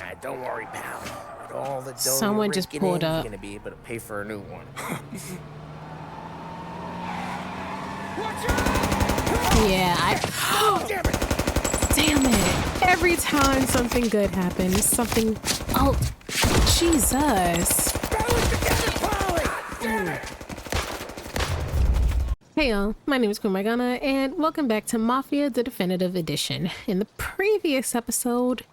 Ah, don't worry, pal. With all the dough Someone you're just raking pulled in, up. you're gonna be able to pay for a new one. Yeah, Oh, damn it! Damn it. Every time something good happens, something... Oh, Jesus. Throw it together, Polly! Damn it! Hey y'all, my name is Kumagana, and welcome back to Mafia, the Definitive Edition. In the previous episode,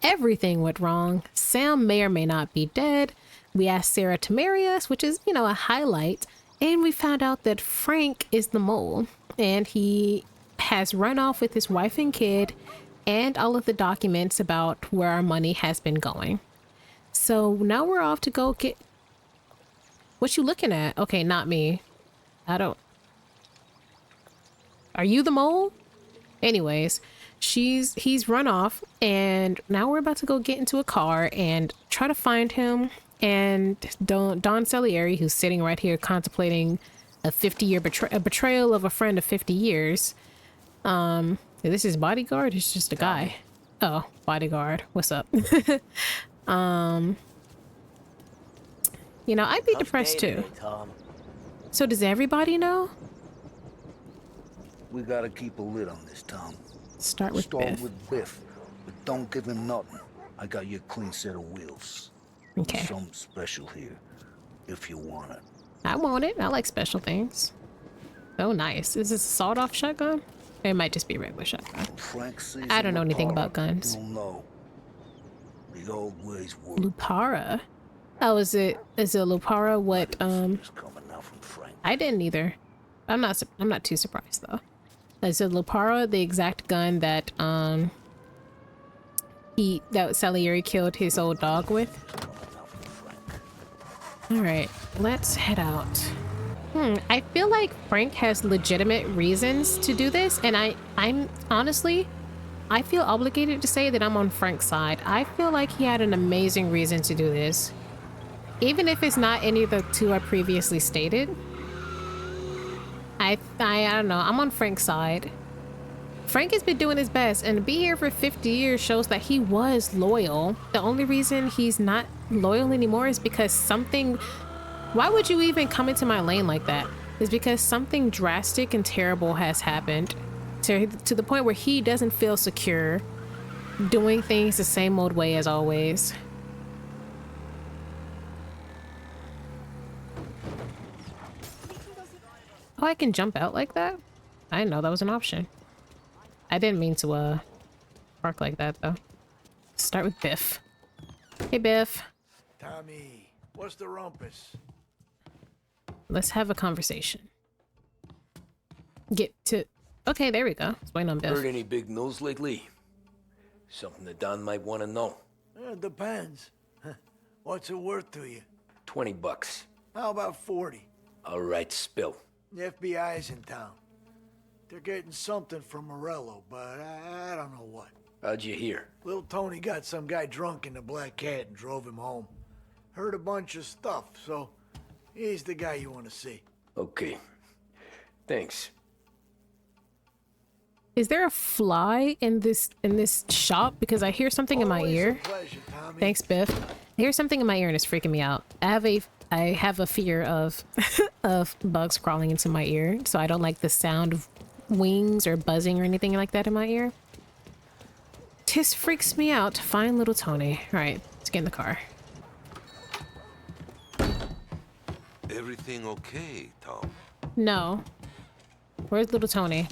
everything went wrong. Sam may or may not be dead. We asked Sarah to marry us, which is, a highlight. And we found out that Frank is the mole, and he has run off with his wife and kid and all of the documents about where our money has been going. So now we're off to go get... What you looking at? Okay, not me. I don't... Are you the mole? Anyways, he's run off, and now we're about to go get into a car and try to find him. And Don Salieri, who's sitting right here contemplating a 50-year betrayal of a friend of 50 years. This is bodyguard? It's just a guy. Oh, bodyguard. What's up? I'd be depressed too. So does everybody know? We gotta keep a lid on this, Tom. Start with Biff. with Biff, but don't give him nothing. I got you a clean set of wheels. Okay. Something special here, if you want it. I want it. I like special things. Oh, nice. Is this a sawed-off shotgun? It might just be a regular shotgun. Frank sees I don't know anything about guns. You'll know. The old ways work. Lupara? Oh, is it Lupara? What? It's coming now from Frank. I didn't either. I'm not too surprised though. Is it Lupara the exact gun that that Salieri killed his old dog with? All right, let's head out. I feel like Frank has legitimate reasons to do this, and I'm honestly, I feel obligated to say that I'm on Frank's side. I feel like he had an amazing reason to do this, even if it's not any of the two I previously stated. I don't know. I'm on Frank's side. Frank has been doing his best, and to be here for 50 years shows that he was loyal. The only reason he's not loyal anymore is because something... Why would you even come into my lane like that? It's because something drastic and terrible has happened to the point where he doesn't feel secure doing things the same old way as always. Oh, I can jump out like that? I didn't know that was an option. I didn't mean to park like that though. Start with Biff. Hey Biff. Tommy, what's the rumpus? Let's have a conversation. Okay, there we go. It's waiting on Biff. Heard any big news lately? Something that Don might want to know. It depends. What's it worth to you? $20. How about 40? All right, spill. The FBI's in town. They're getting something from Morello, but I don't know what. How'd you hear? Little Tony got some guy drunk in the Black Cat and drove him home. Heard a bunch of stuff, so he's the guy you want to see. Okay. Thanks. Is there a fly in this shop? Because I hear something in my Always ear. a pleasure, Tommy. Thanks, Biff. I hear something in my ear and it's freaking me out. I have a fear of of bugs crawling into my ear, so I don't like the sound of wings or buzzing or anything like that in my ear. This freaks me out to find little Tony. All right, let's get in the car. Everything okay, Tom? No. Where's little Tony?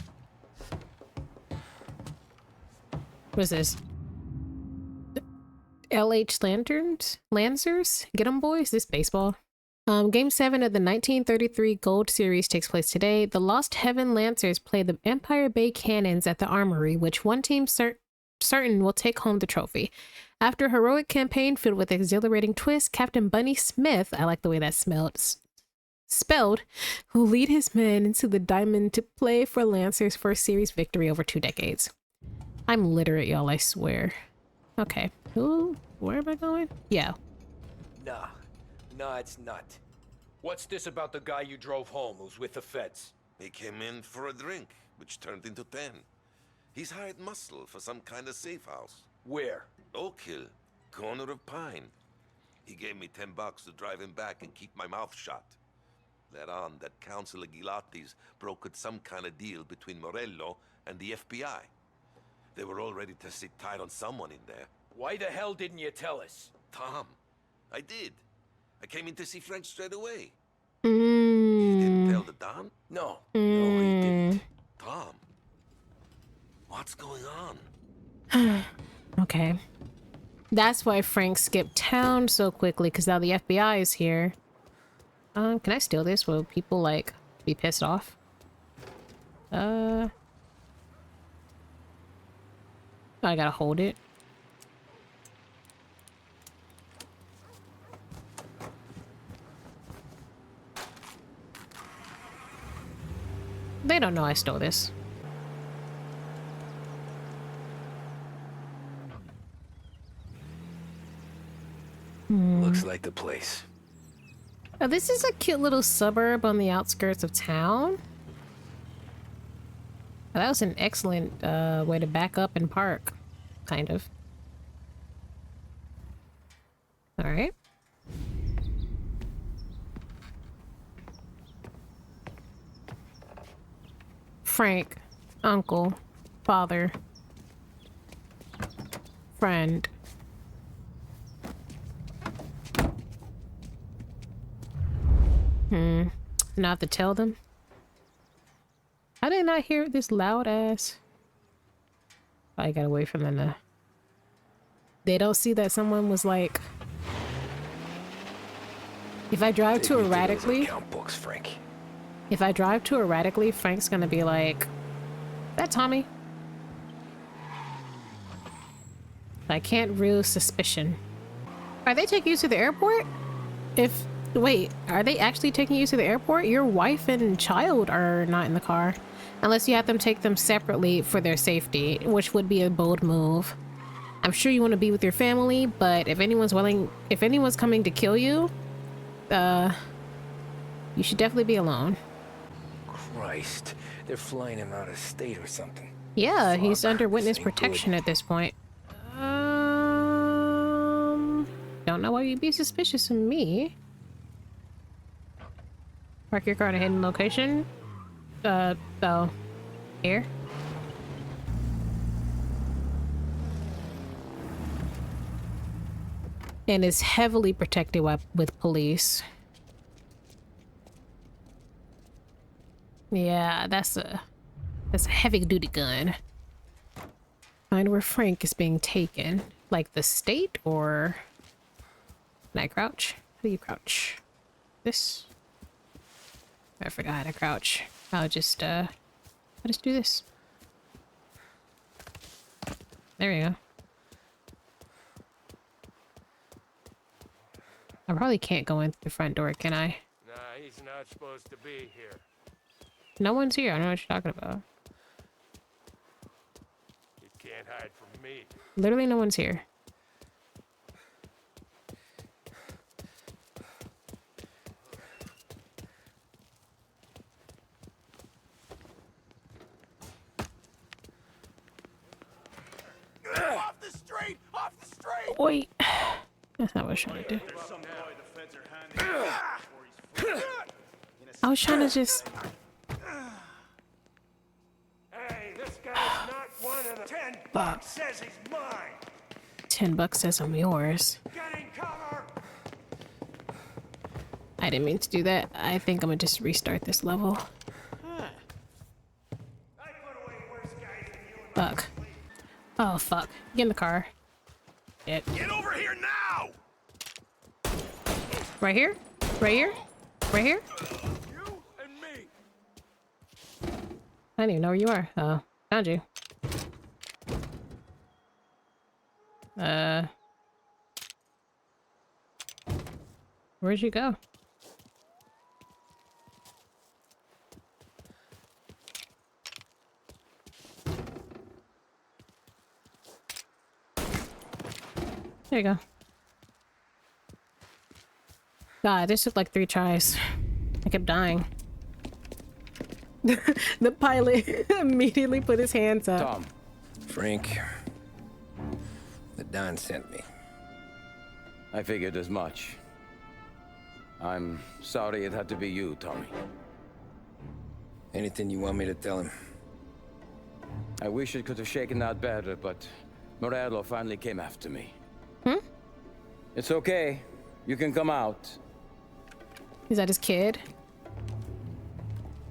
What is this? LH Lancers? Get 'em, boys. This baseball. Game 7 of the 1933 Gold Series takes place today. The Lost Heaven Lancers play the Empire Bay Cannons at the Armory, which one team certain will take home the trophy. After a heroic campaign filled with exhilarating twists, Captain Bunny Smith, I like the way that spelled, will lead his men into the diamond to play for Lancers' first series victory over 2 decades. I'm literate, y'all, I swear. Okay. Ooh, where am I going? Yeah. Nah, it's not. What's this about the guy you drove home who's with the feds? He came in for a drink, which turned into 10. He's hired muscle for some kind of safe house. Where? Oak Hill. corner of Pine. He gave me $10 to drive him back and keep my mouth shut. Later on, that Council of Gilattis brokered some kind of deal between Morello and the FBI. They were all ready to sit tight on someone in there. Why the hell didn't you tell us? Tom, I did. I came in to see Frank straight away. You didn't tell the Don? No, no, he didn't. Tom, what's going on? Okay. That's why Frank skipped town so quickly, because now the FBI is here. Can I steal this? Will people, like, be pissed off? I gotta hold it. They don't know I stole this. Looks like the place. Oh, this is a cute little suburb on the outskirts of town. Oh, that was an excellent way to back up and park, kind of. All right. Frank, uncle, father, friend. Not to tell them. I did not hear this loud ass. I got away from them. They don't see that someone was like. If I drive too erratically. Books, Frank. If I drive too erratically, Frank's gonna be like, "That Tommy." I can't rule suspicion. Are they taking you to the airport? Wait, are they actually taking you to the airport? Your wife and child are not in the car. Unless you have them take them separately for their safety, which would be a bold move. I'm sure you want to be with your family, but if anyone's coming to kill you, you should definitely be alone. Christ, they're flying him out of state or something. Yeah, he's Fuck, under witness this ain't protection good. at this point. Don't know why you'd be suspicious of me. Park your car at a hidden location. So, here. And is heavily protected with police. Yeah, that's a heavy duty gun. Find where Frank is being taken. Like the state, or can I crouch? How do you crouch? This? I forgot how to crouch. I'll just do this. There you go. I probably can't go in through the front door, can I? Nah, he's not supposed to be here. No one's here. I don't know what you're talking about. You can't hide from me. Literally no one's here. Off the street! Off the street! Wait. That's not what I was trying to do. I was trying to just... Hey, this guy's not one of the $10 says he's mine. $10 says I'm yours. Getting cover. I didn't mean to do that. I think I'm gonna just restart this level. I put away worse guys than you. Fuck. Oh, fuck. Get in the car. Get over here now! right here? Right here? Right here? You and me. I don't even know where you are. Oh, found you. Where'd you go? There you go. God, this took like 3 tries. I kept dying. The pilot immediately put his hands up. Tom. Frank. The Don sent me. I figured as much. I'm sorry it had to be you, Tommy. Anything you want me to tell him? I wish it could have shaken out better, but Morello finally came after me. It's okay. You can come out. Is that his kid?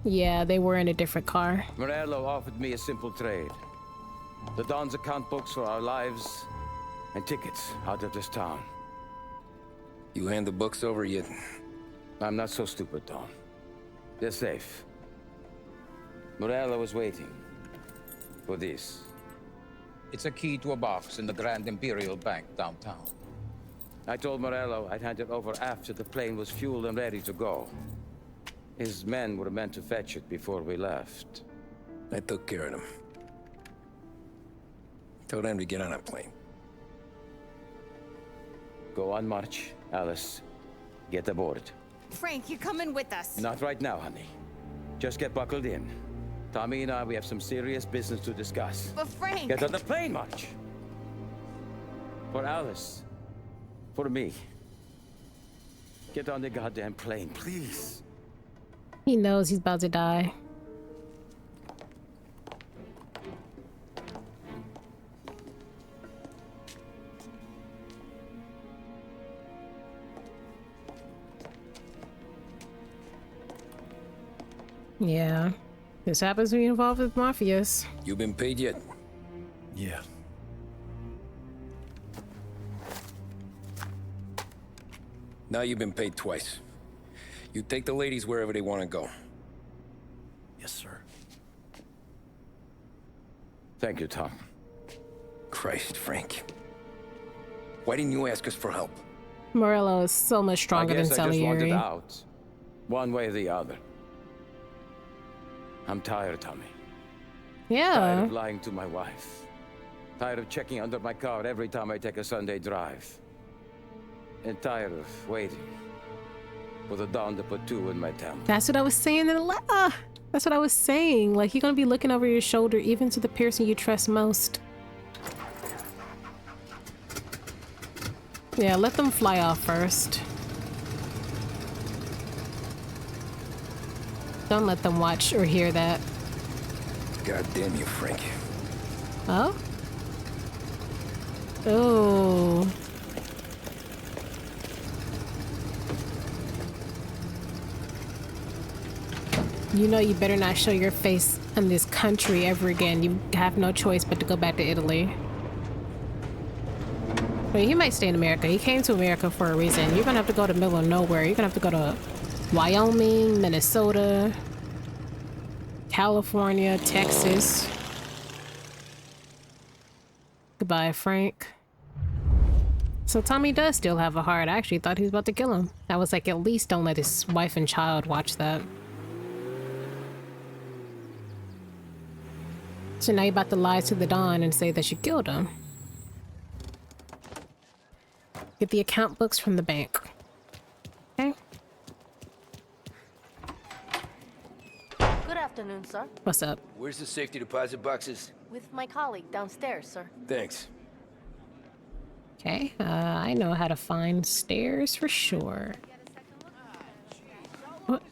Yeah, they were in a different car. Morello offered me a simple trade. The Don's account books for our lives and tickets out of this town. You hand the books over yet? I'm not so stupid, Don. They're safe. Morello was waiting for this. It's a key to a box in the Grand Imperial Bank downtown. I told Morello I'd hand it over after the plane was fueled and ready to go. His men were meant to fetch it before we left. I took care of them. Told them to get on a plane. Go on, March. Alice, get aboard. Frank, you're coming with us. Not right now, honey. Just get buckled in. Tommy and I, we have some serious business to discuss. But Frank... Get on the plane, March. For Alice. For me. Get on the goddamn plane, please. He knows he's about to die. Yeah. This happens when you're involved with mafias. You been paid yet? Yeah. Now you've been paid twice. You take the ladies wherever they want to go. Yes, sir. Thank you, Tom. Christ, Frank. Why didn't you ask us for help? Morello is so much stronger than I just wanted Salieri. out. One way or the other. I'm tired, Tommy. Tired Yeah. of lying to my wife. Tired of checking under my car every time I take a Sunday drive. And tired of waiting for the dawn to put two in my temple. That's what I was saying in the that's what I was saying. Like, you're gonna be looking over your shoulder even to the person you trust most. Yeah, let them fly off first. Don't let them watch or hear that. God damn you, Frank. Oh? Oh. You know you better not show your face in this country ever again. You have no choice but to go back to Italy. I mean, he might stay in America. He came to America for a reason. You're gonna have to go to the middle of nowhere. You're gonna have to go to Wyoming, Minnesota, California, Texas. Goodbye, Frank. So Tommy does still have a heart. I actually thought he was about to kill him. I was like, at least don't let his wife and child watch that. So now you're about to lie to the Don and say that you killed him. Get the account books from the bank. Okay. Good afternoon, sir. What's up? Where's the safety deposit boxes? With my colleague downstairs, sir. Thanks. Okay, I know how to find stairs for sure. What?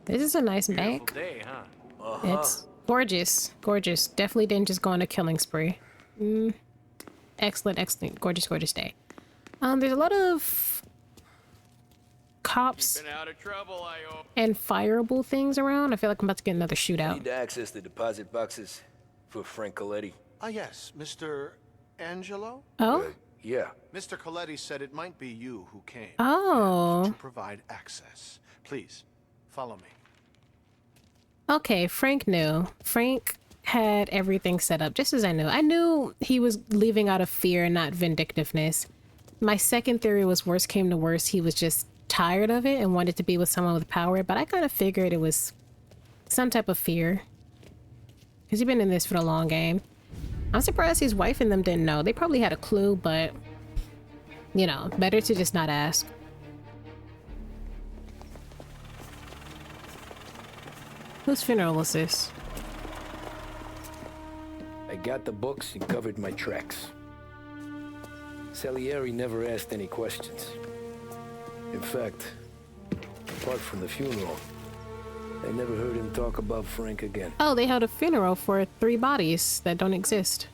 This is a nice bank. Day, huh? It's gorgeous, gorgeous. Definitely didn't just go on a killing spree. Excellent, excellent, gorgeous, gorgeous day. There's a lot of cops Out of trouble, I hope. and fireable things around. I feel like I'm about to get another I shootout. need to access the deposit boxes for Frank Coletti. Ah, yes, Mr. Angelo? Oh, Yeah. Mr. Coletti said it might be you who came oh. to provide access. Please, follow me. Okay, Frank knew. Frank had everything set up, just as I knew. I knew he was leaving out of fear and not vindictiveness. My second theory was worst came to worst, he was just tired of it and wanted to be with someone with power, but I kind of figured it was some type of fear. Because he's been in this for the long game. I'm surprised his wife and them didn't know. They probably had a clue, but, you know, better to just not ask. Whose funeral is this? I I got the books and covered my tracks. Salieri never asked any questions. In fact, apart from the funeral, I never heard him talk about Frank again. Oh, they held a funeral for 3 bodies that don't exist.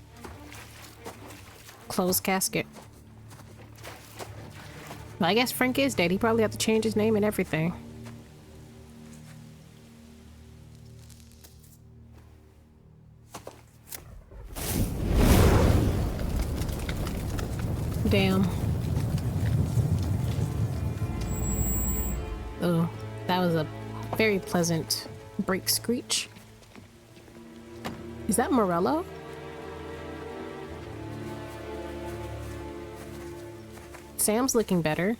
Closed casket. Well, I guess Frank is dead. He probably had to change his name and everything. Damn. Oh, that was a very pleasant brake screech. Is that Morello? Sam's looking better.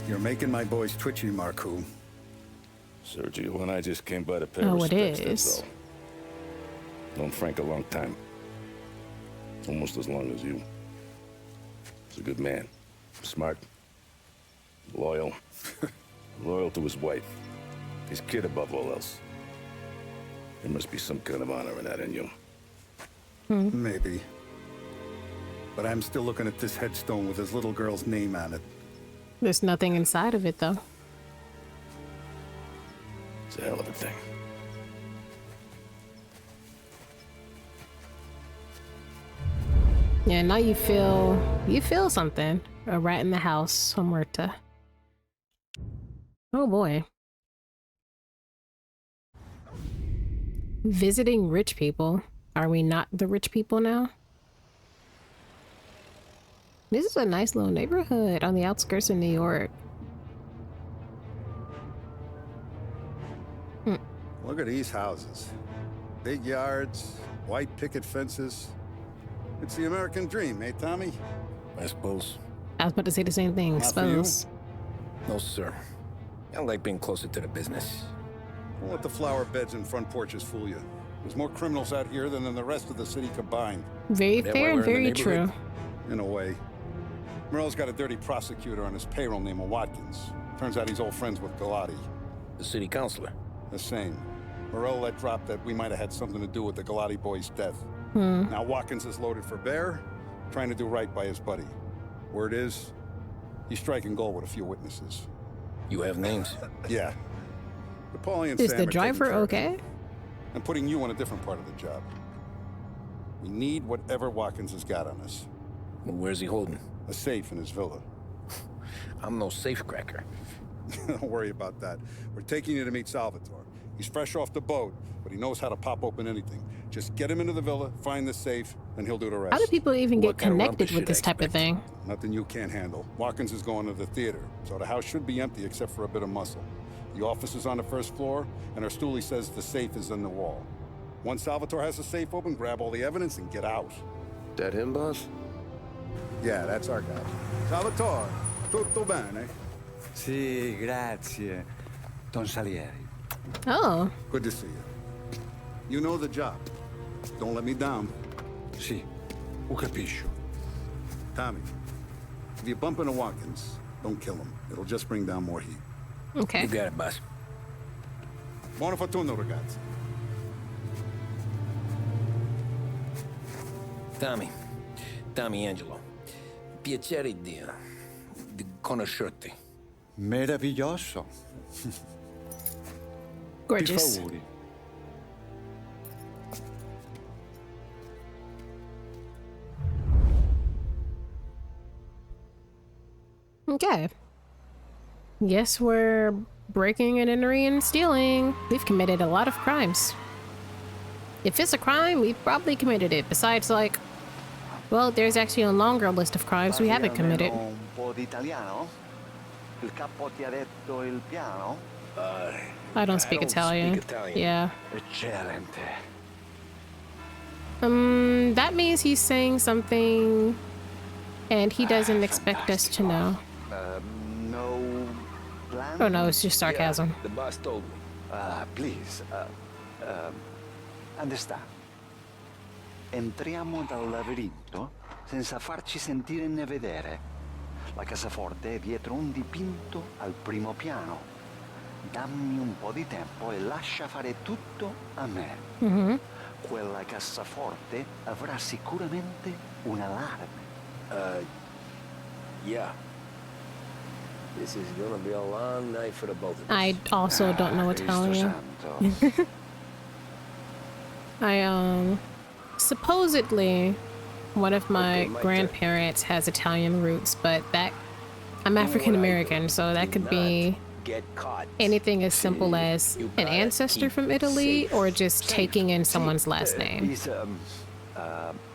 You're making my boys twitchy, Marcoux. Sergio and I just came by to pay Oh, it respects, is. that's all. Known Frank a long time. Almost as long as you. He's a good man. Smart. Loyal. Loyal to his wife. His kid above all else. There must be some kind of honor in that in you. Maybe. But I'm still looking at this headstone with his little girl's name on it. There's nothing inside of it, though. It's a hell of a thing. Yeah, now you feel something. A rat in the house, Omerta. Oh boy. Visiting rich people. Are we not the rich people now? This is a nice little neighborhood on the outskirts of New York. Look at these houses. Big yards, white picket fences. It's the American dream, eh, Tommy? I suppose. I was about to say the same thing, Not for you? suppose. No, sir. I like being closer to the business. Don't let the flower beds and front porches fool you. There's more criminals out here than in the rest of the city combined. Very That fair why and we're in very the true. neighborhood? In a way. Merle's got a dirty prosecutor on his payroll named Watkins. Turns out he's old friends with Galati. The city councilor. The same. Morello let drop that we might have had something to do with the Galati boy's death. Now Watkins is loaded for bear, trying to do right by his buddy. Word is, he's striking gold with a few witnesses. You have names? Yeah. But Paulie and Is Sam the are taking driver care of it. okay? I'm putting you on a different part of the job. We need whatever Watkins has got on us. Well, where's he holding? A safe in his villa. I'm no safecracker. Don't worry about that. We're taking you to meet Salvatore. He's fresh off the boat, but he knows how to pop open anything. Just get him into the villa, find the safe, and he'll do the rest. How do people even What get kind of connected rumpus with should this I type of expect? thing? Nothing you can't handle. Watkins is going to the theater, so the house should be empty except for a bit of muscle. The office is on the first floor, and our stoolie says the safe is in the wall. Once Salvatore has the safe open, grab all the evidence and get out. That him, boss? Yeah, that's our guy. Salvatore, tutto bene? Sì, grazie, Don Salieri. Oh, Good to see you. You know the job. Don't let me down. Sì, ho capisco. Tommy, if you bump into Watkins, don't kill him. It'll just bring down more heat. okay. You got it, boss. Buona fortuna, ragazzi. Tommy Angelo. Piacere di conoscerti. Meraviglioso. Gorgeous. Ti fa auguri. Okay. Yes, we're breaking and entering and stealing. We've committed a lot of crimes. If it's a crime, we've probably committed it. Besides, like, well, there's actually a longer list of crimes we haven't committed. Un po' di italiano? Il capo ti ha detto il piano? I don't speak Italian. Yeah. Eccellente. That means he's saying something and he doesn't expect us to know. No plan? Oh no, it's just sarcasm. The boss told me. Please, understand. Entriamo dal labirinto senza farci sentire né vedere. La cassaforte è dietro un dipinto al primo piano. Dammi un po' di tempo e lascia fare tutto a me. Quella cassaforte avrà sicuramente un allarme. Yeah. This is gonna be a long night for the both of us. I also don't know Italian. Santo. Supposedly one of my grandparents has Italian roots, but that I'm African American, so that could be anything as simple as an ancestor from Italy or just taking in someone's last name. Is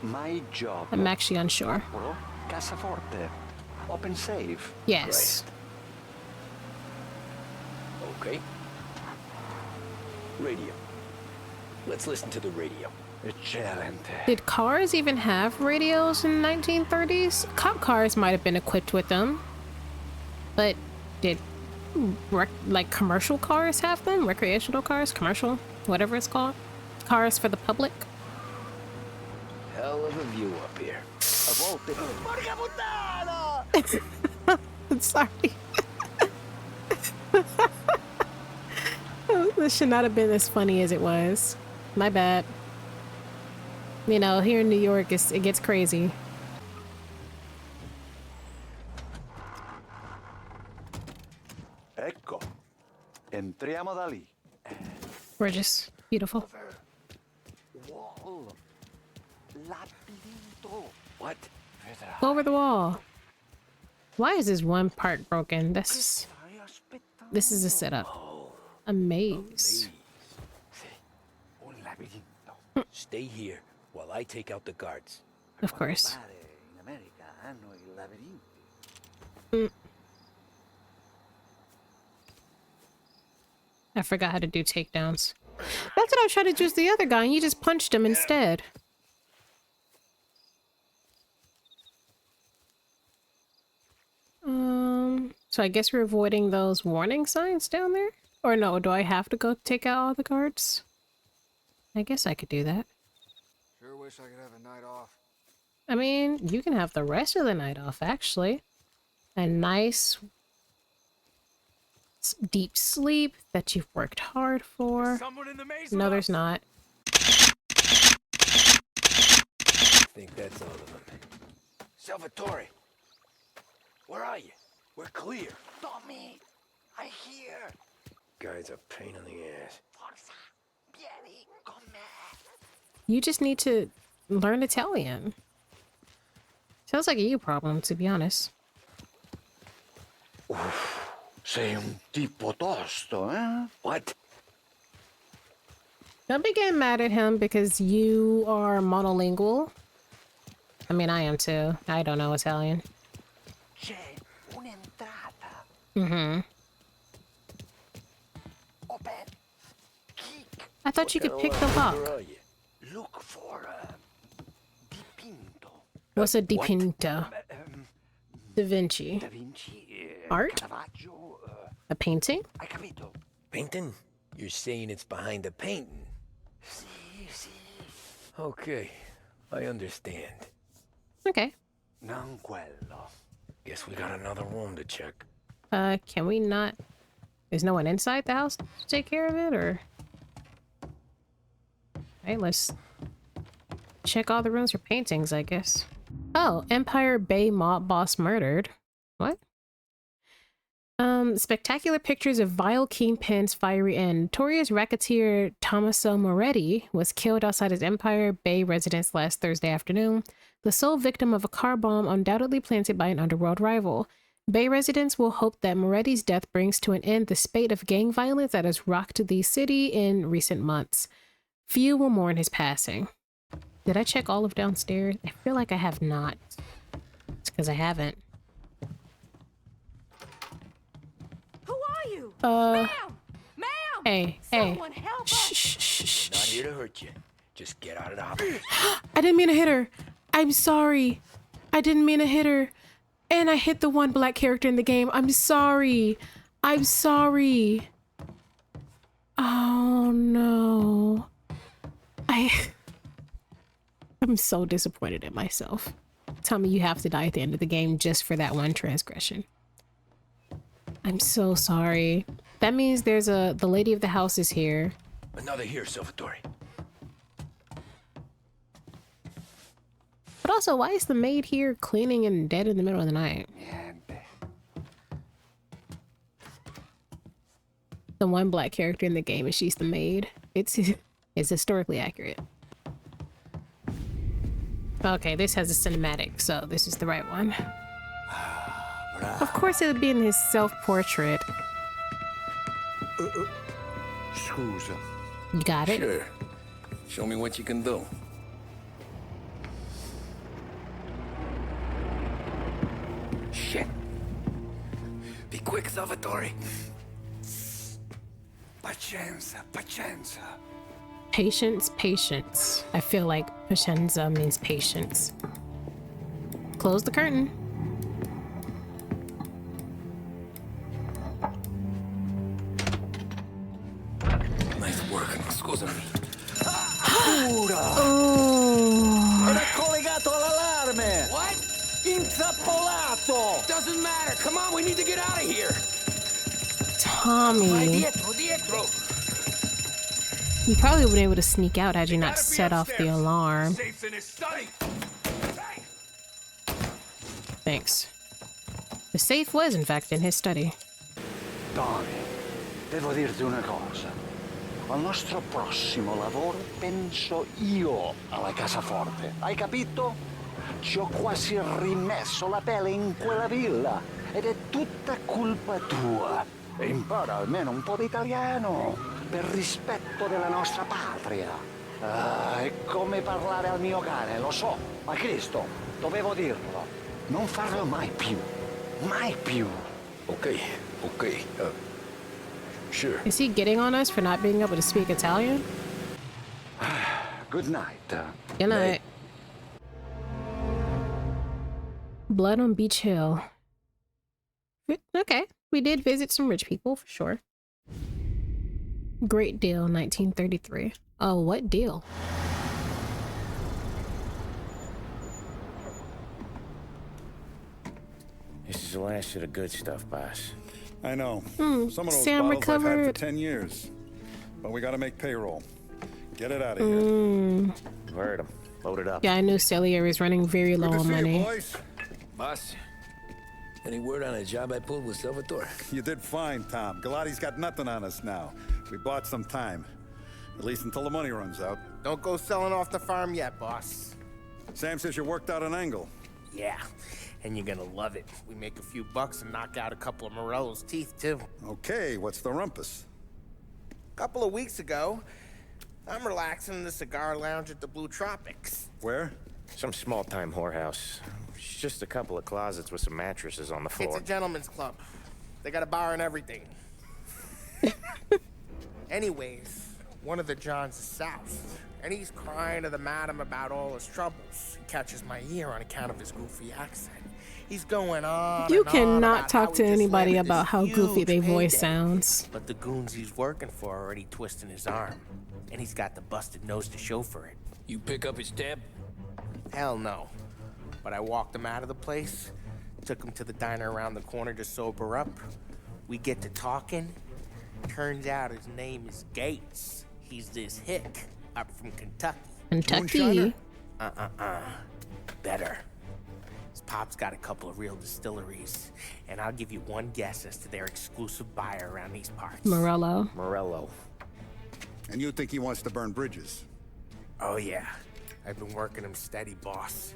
my job. I'm actually unsure. Cassaforte. Open safe. Yes. Okay. Radio. Let's listen to the radio. Eccellente. Did cars even have radios in the 1930s? Cop cars might have been equipped with them. But did like commercial cars have them? Recreational cars? Commercial? Whatever it's called? Cars for the public? Hell of a view up here. I'm sorry. This should not have been as funny as it was. My bad. You know, here in New York, it gets crazy. Ecco. Entriamo da lì. Gorgeous. Beautiful. Wall. Labirinto. What? Go over the wall. Why is this one part broken? This is a setup. A maze. Stay here while I take out the guards. Of course. In America hanno i labirinti. I forgot how to do takedowns. That's what I was trying to do with the other guy, and you just punched him instead. So I guess we're avoiding those warning signs down there? Or no, do I have to go take out all the guards? I guess I could do that. Sure wish I could have a night off. I mean, you can have the rest of the night off, actually. A nice deep sleep that you've worked hard for. No, there's not. I think that's all of them. Salvatore! Where are you? We're clear. Tommy, I hear. Guy's a pain in the ass. Forza, vieni con me. You just need to learn Italian. Sounds like a you problem, to be honest. Sei un tipo tosto, eh? What? Don't be getting mad at him because you are monolingual. I mean, I am too. I don't know Italian. C'è un'entrata. Mm-hmm. Open. Kick. I thought you could pick the lock. Look for dipinto. What's a dipinto? Da Vinci. Da Vinci. Art? Caravaggio. A painting? Hai capito? Painting? You're saying it's behind the painting? Sì, sì. Okay, I understand. Okay. Non quello. Guess we got another room to check. Can we not... There's no one inside the house to take care of it, or... Hey, let's check all the rooms for paintings, I guess. Oh, Empire Bay mob boss murdered. What? Spectacular pictures of vile kingpin's fiery end. Notorious racketeer Tommaso Moretti was killed outside his Empire Bay residence last Thursday afternoon, the sole victim of a car bomb undoubtedly planted by an underworld rival. Bay residents will hope that Moretti's death brings to an end the spate of gang violence that has rocked the city in recent months. Few will mourn his passing. Did I check all of downstairs? I feel like I have not. It's because I haven't. Who are you? Ma'am! Ma'am! Hey, Someone hey. help us. Shh. Not here to hurt you. Just get out of the house. I didn't mean to hit her. I'm sorry. I didn't mean to hit her. And I hit the one black character in the game. I'm sorry. I'm sorry. Oh no. I'm so disappointed in myself. Tell me you have to die at the end of the game just for that one transgression. I'm so sorry. That means there's the lady of the house is here. Another here, Salvatore. But also, why is the maid here cleaning and dead in the middle of the night? The one black character in the game, and she's the maid. It's historically accurate. Okay, this has a cinematic, so this is the right one. Of course, it would be in his self-portrait. Scusa. You got it? Sure. Show me what you can do. Shit. Be quick, Salvatore. Pazienza, pazienza. Patience, patience. I feel like pazienza means patience. Close the curtain. Nice work, scusami. Oh. Era collegato all'allarme! What? Intrappolato! Doesn't matter. Come on, we need to get out of here. Tommy. Dietro. You probably would be able to sneak out had you not set off the alarm. Safe's in his study. Thanks. The safe was, in fact, in his study. Tony, devo dirti una cosa. Al nostro prossimo lavoro penso io alla casaforte. Hai capito? Ci ho quasi rimesso la pelle in quella villa. Ed è tutta colpa tua. E impara almeno un po' di italiano. Per rispetto della nostra patria. È come parlare al mio cane, lo so. Ma Cristo, dovevo dirlo. Non farlo mai più. Mai più. Okay, okay. Sure. Is he getting on us for not being able to speak Italian? Good night. Good night. Blood on Beach Hill. Okay, we did visit some rich people for sure. Great deal, 1933. Oh, what deal? This is the last of the good stuff, boss. I know. Hmm, Some of those Sam bottles I've had for recovered. 10 years. But we gotta make payroll. Get it out of here. Heard him. Load it up. Yeah, I knew Celia is running very low Good to on see you, money. boys. Boss, any word on a job I pulled with Salvatore? You did fine, Tom. Galati's got nothing on us now. We bought some time. At least until the money runs out. Don't go selling off the farm yet, boss. Sam says you worked out an angle. Yeah, and you're gonna love it. We make a few bucks and knock out a couple of Morello's teeth, too. Okay, what's the rumpus? A couple of weeks ago, I'm relaxing in the cigar lounge at the Blue Tropics. Where? Some small-time whorehouse. It's just a couple of closets with some mattresses on the It's floor. a gentleman's club. They got a bar and everything. Anyways, one of the Johns is south, and he's crying to the madam about all his troubles. He catches my ear on account of his goofy accent. He's going on You and on cannot about talk how to he just anybody landed about this how goofy huge their voice payday. sounds. But the goons he's working for are already twisting his arm, and he's got the busted nose to show for it. You pick up his tab? Hell no. But I walked him out of the place, took him to the diner around the corner to sober up. We get to talking. Turns out his name is Gates. He's this hick up from Kentucky. Kentucky? Better. His pop's got a couple of real distilleries, and I'll give you one guess as to their exclusive buyer around these parts. Morello. Morello. And you think he wants to burn bridges? Oh yeah, I've been working him steady, boss.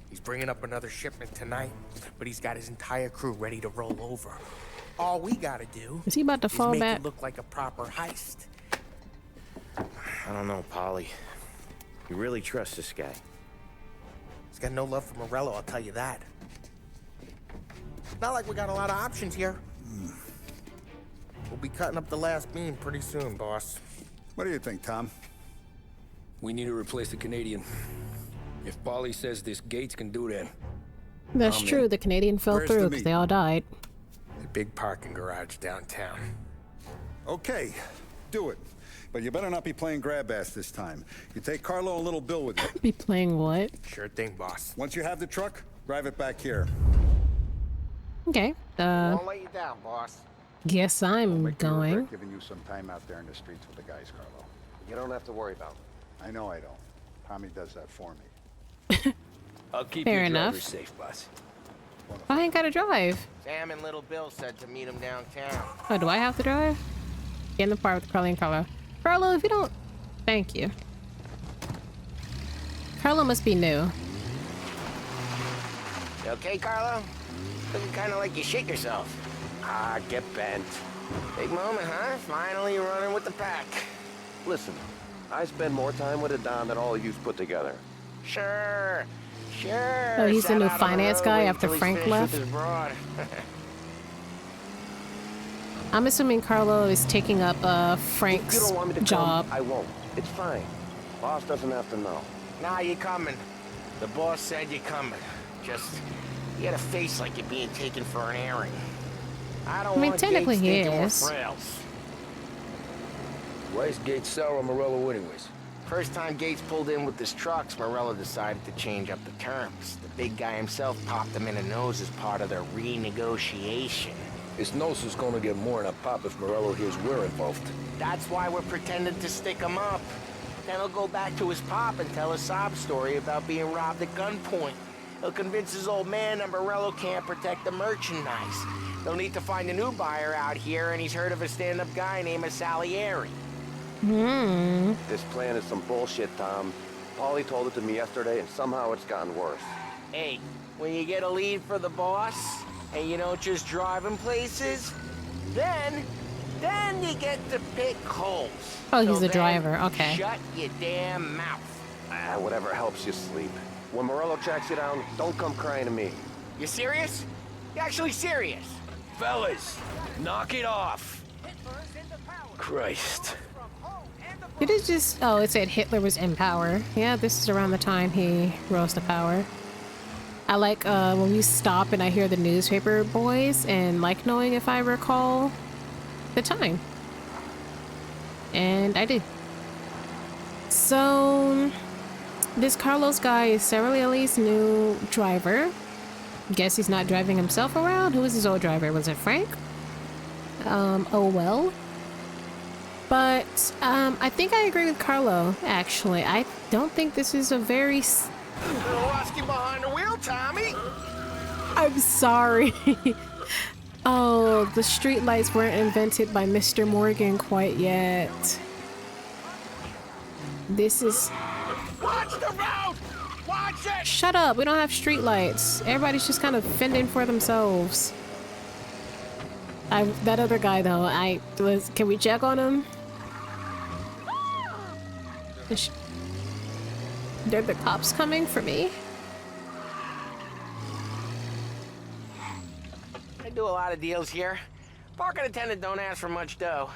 He's bringing up another shipment tonight, but he's got his entire crew ready to roll over. All we gotta do Is he about to fall make back? it look like a proper heist. I don't know, Polly. You really trust this guy? He's got no love for Morello, I'll tell you that. Not like we got a lot of options here. We'll be cutting up the last beam pretty soon, boss. What do you think, Tom? We need to replace the Canadian. If Polly says this Gates can do that. That's I'm true. in. The Canadian fell Where's the through because meat? they all died. A big parking garage downtown. Okay, do it. But you better not be playing grab ass this time. You take Carlo and Little Bill with you. Be playing what? Sure thing, boss. Once you have the truck, drive it back here. Okay. Won't let you down, boss. Guess I'm Make you going. regret giving you some time out there in the streets with the guys, Carlo. You don't have to worry about it. I know I don't. Tommy does that for me. I'll keep Fair your enough. driver safe, boss. I ain't gotta drive. Sam and Little Bill said to meet him downtown. Oh, do I have to drive? Get in the car with Carly and Carlo. Carlo, if you don't... Thank you. Carlo must be new. You okay, Carlo? Looking kind of like you shit yourself. Ah, get bent. Big moment, huh? Finally running with the pack. Listen, I spend more time with a Don than all of you put together. Sure. Sure. Oh, he's the Sat new out on finance road guy waiting after till he's Frank finished left? with his broad. I'm assuming Carlo is taking up If you Frank's don't want me to job. come, I won't. It's fine. Boss doesn't have to know. Nah, you're coming. The boss said you're coming. Just, you got a face like you're being taken for an airing. I don't I mean, want technically Gates he thinking we're is. frails. Why is Gates sour on Morello anyways? First time Gates pulled in with his trucks, Morello decided to change up the terms. The big guy himself popped him in the nose as part of the renegotiation. His nose is gonna get more than a pop if Morello hears we're involved. That's why we're pretending to stick him up. Then he'll go back to his pop and tell a sob story about being robbed at gunpoint. He'll convince his old man that Morello can't protect the merchandise. They'll need to find a new buyer out here, and he's heard of a stand-up guy named Salieri. This plan is some bullshit, Tom. Paulie told it to me yesterday, and somehow it's gotten worse. Hey, when you get a lead for the boss, and you don't just drive him places, then you get to pick holes. Oh, he's So the then, driver. Okay. Shut your damn mouth. Whatever helps you sleep. When Morello tracks you down, don't come crying to me. You serious? You actually serious? Fellas, knock it off. Christ. Did it just... Oh, it said Hitler was in power. Yeah, this is around the time he rose to power. I like when we stop and I hear the newspaper boys and like knowing if I recall the time. And I did. So, this Carlos guy is Salieri's new driver. Guess he's not driving himself around. Who was his old driver? Was it Frank? Oh well. But I think I agree with Carlo, actually. I don't think this is a very... Rusky behind the wheel, Tommy. I'm sorry. Oh, the streetlights weren't invented by Mr. Morgan quite yet. This is... Watch the road! Watch it! Shut up, we don't have streetlights. Everybody's just kind of fending for themselves. That other guy though, can we check on him? Are the cops coming for me? I do a lot of deals here. Parking attendant don't ask for much dough.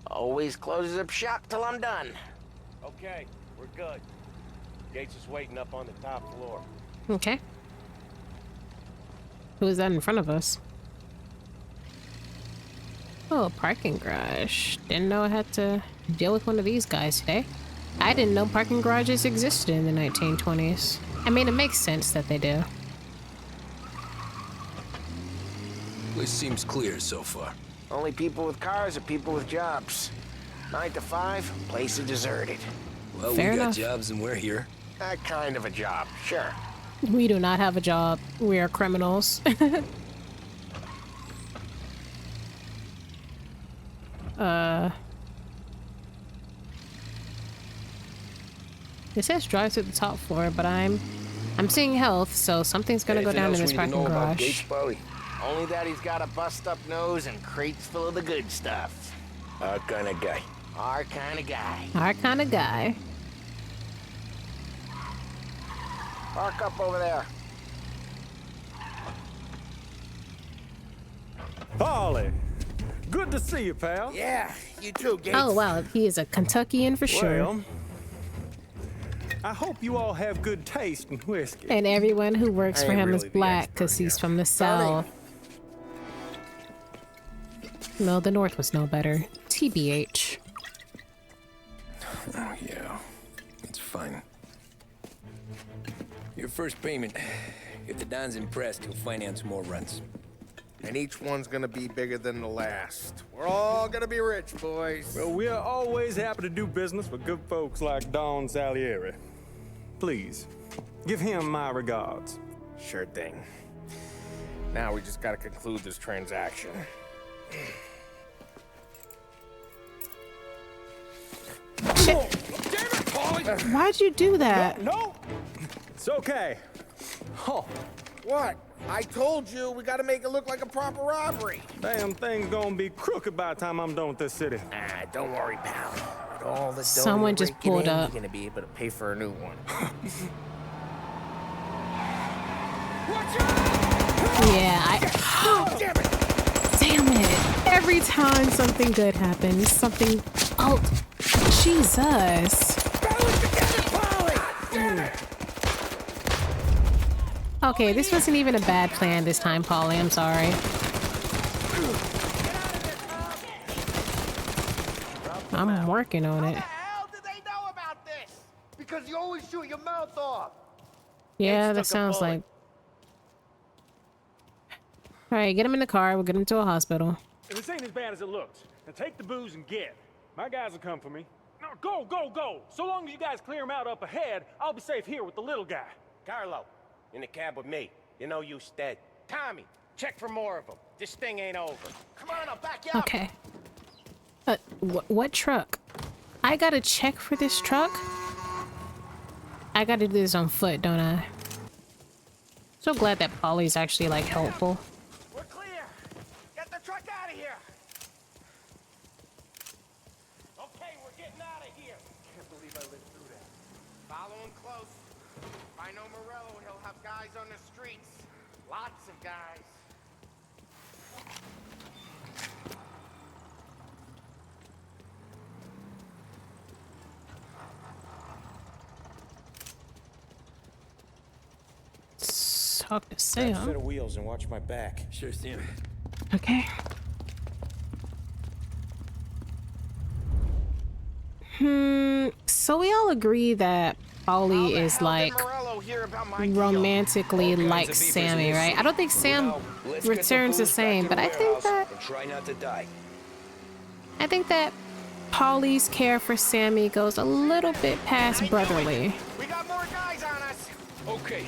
Always closes up shop till I'm done. Okay, we're good. Gates is waiting up on the top floor. Okay. Who is that in front of us? Oh, a parking garage. Didn't know I had to deal with one of these guys today. I didn't know parking garages existed in the 1920s. I mean, it makes sense that they do. Place seems clear so far. Only people with cars are people with jobs. 9 to 5, place is deserted. Well, Fair we got enough. jobs and we're here. That kind of a job, sure. We do not have a job. We are criminals. It says drive to the top floor, but I'm seeing health, so something's gonna go down in this parking garage. Only that he's got a bust-up nose and crates full of the good stuff. Our kind of guy. Our kind of guy. Our kind of guy. Park up over there. Paulie, good to see you, pal. Yeah, you too, Gates. Oh wow, he is a Kentuckian for sure. Well, I hope you all have good taste in whiskey. And everyone who works for I ain't him is really the black because he's from the South. No, the North was no better. TBH. Oh, yeah. It's fine. Your first payment. If the Don's impressed, he'll finance more runs. And each one's gonna be bigger than the last. We're all gonna be rich, boys. Well, we are always happy to do business with good folks like Don Salieri. Please, give him my regards. Sure thing. Now we just gotta conclude this transaction. Why'd you do that? No, it's okay. Oh. What? I told you, we gotta make it look like a proper robbery. Damn thing's gonna be crooked by the time I'm done with this city. Ah, don't worry, pal. With all the dough Someone you're just raking pulled in, up. You're gonna be able to pay for a new one. Yeah, Damn it. Every time something good happens, something... Oh, Jesus. Okay, this wasn't even a bad plan this time, Polly. I'm sorry. I'm working on it. Because you always shoot your mouth off. Yeah, that sounds like... Alright, get him in the car. We'll get him to a hospital. If this ain't as bad as it looks, then take the booze and get. My guys will come for me. Now go, go, go! So long as you guys clear him out up ahead, I'll be safe here with the little guy. Carlo, in the cab with me. You know you stead. Tommy, check for more of them. This thing ain't over. Come on, I'll back you up. Okay. What truck? I gotta check for this truck? I gotta do this on foot, don't I? So glad that Polly's actually, like, helpful. We're clear. Get the truck out of here. Okay, we're getting out of here. Can't believe I lived through that. Follow him close. If I know Morello, he'll have guys on the streets. Lots of guys. Talk to Set Sam. of wheels and watch my back. Sure thing. Okay. So we all agree that Polly is like romantically like Sammy, right? I don't think Sam returns the same, but I think that Polly's care for Sammy goes a little bit past brotherly. We got more guys on us. Okay,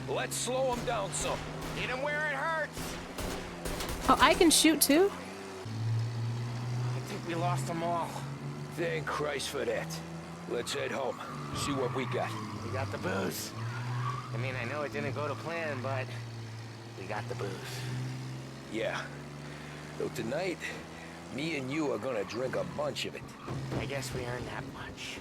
let's slow them down some. Hit them where it hurts. Oh, I can shoot too? I think we lost them all. Thank Christ for that. Let's head home. See what we got. We got the booze. I mean, I know it didn't go to plan, but we got the booze. Yeah. Though tonight, me and you are gonna drink a bunch of it. I guess we earned that much.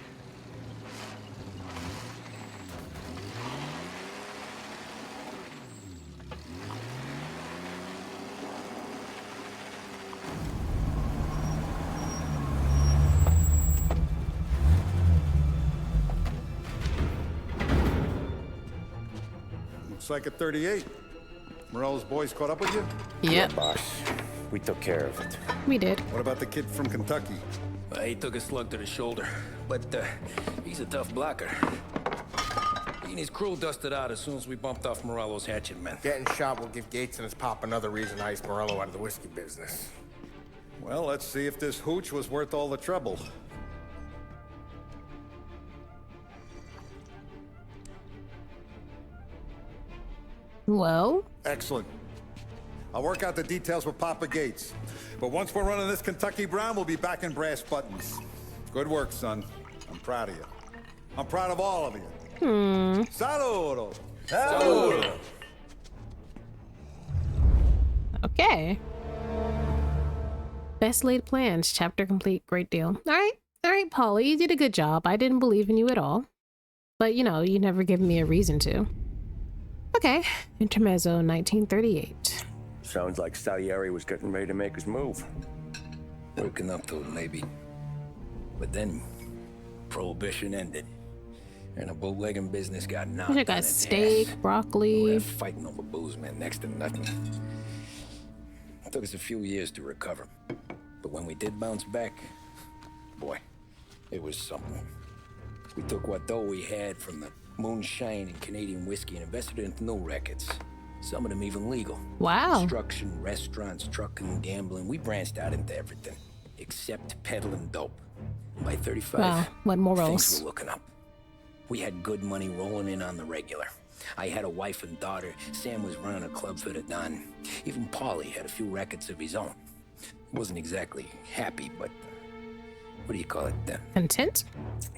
Looks like a 38. Morello's boys caught up with you? Yep. Boss, we took care of it. We did. What about the kid from Kentucky? He took a slug to the shoulder, but he's a tough blocker. He and his crew dusted out as soon as we bumped off Morello's hatchet men. Getting shot will give Gates and his pop another reason to ice Morello out of the whiskey business. Well, let's see if this hooch was worth all the trouble. Well? Excellent. I'll work out the details with Papa Gates. But once we're running this Kentucky Brown, we'll be back in brass buttons. Good work, son. I'm proud of you. I'm proud of all of you. Saludo! Saludo! Okay. Best laid plans. Chapter complete. Great deal. All right, Polly. You did a good job. I didn't believe in you at all. But, you know, you never given me a reason to. Okay. Intermezzo, 1938. Sounds like Salieri was getting ready to make his move. Working up to it, maybe. But then, Prohibition ended. And the bootlegging business got knocked I on got its steak, ass. broccoli. We were fighting over booze, man, next to nothing. It took us a few years to recover. But when we did bounce back, boy, it was something. We took what dough we had from the moonshine and Canadian whiskey and invested it into new records. Some of them even legal. Wow. Construction, restaurants, trucking, gambling. We branched out into everything, except peddling dope. By 35, wow. What morals? things were looking up. We had good money rolling in on the regular. I had a wife and daughter. Sam was running a club for the Don. Even Paulie had a few records of his own. Wasn't exactly happy, but what do you call it then? Content?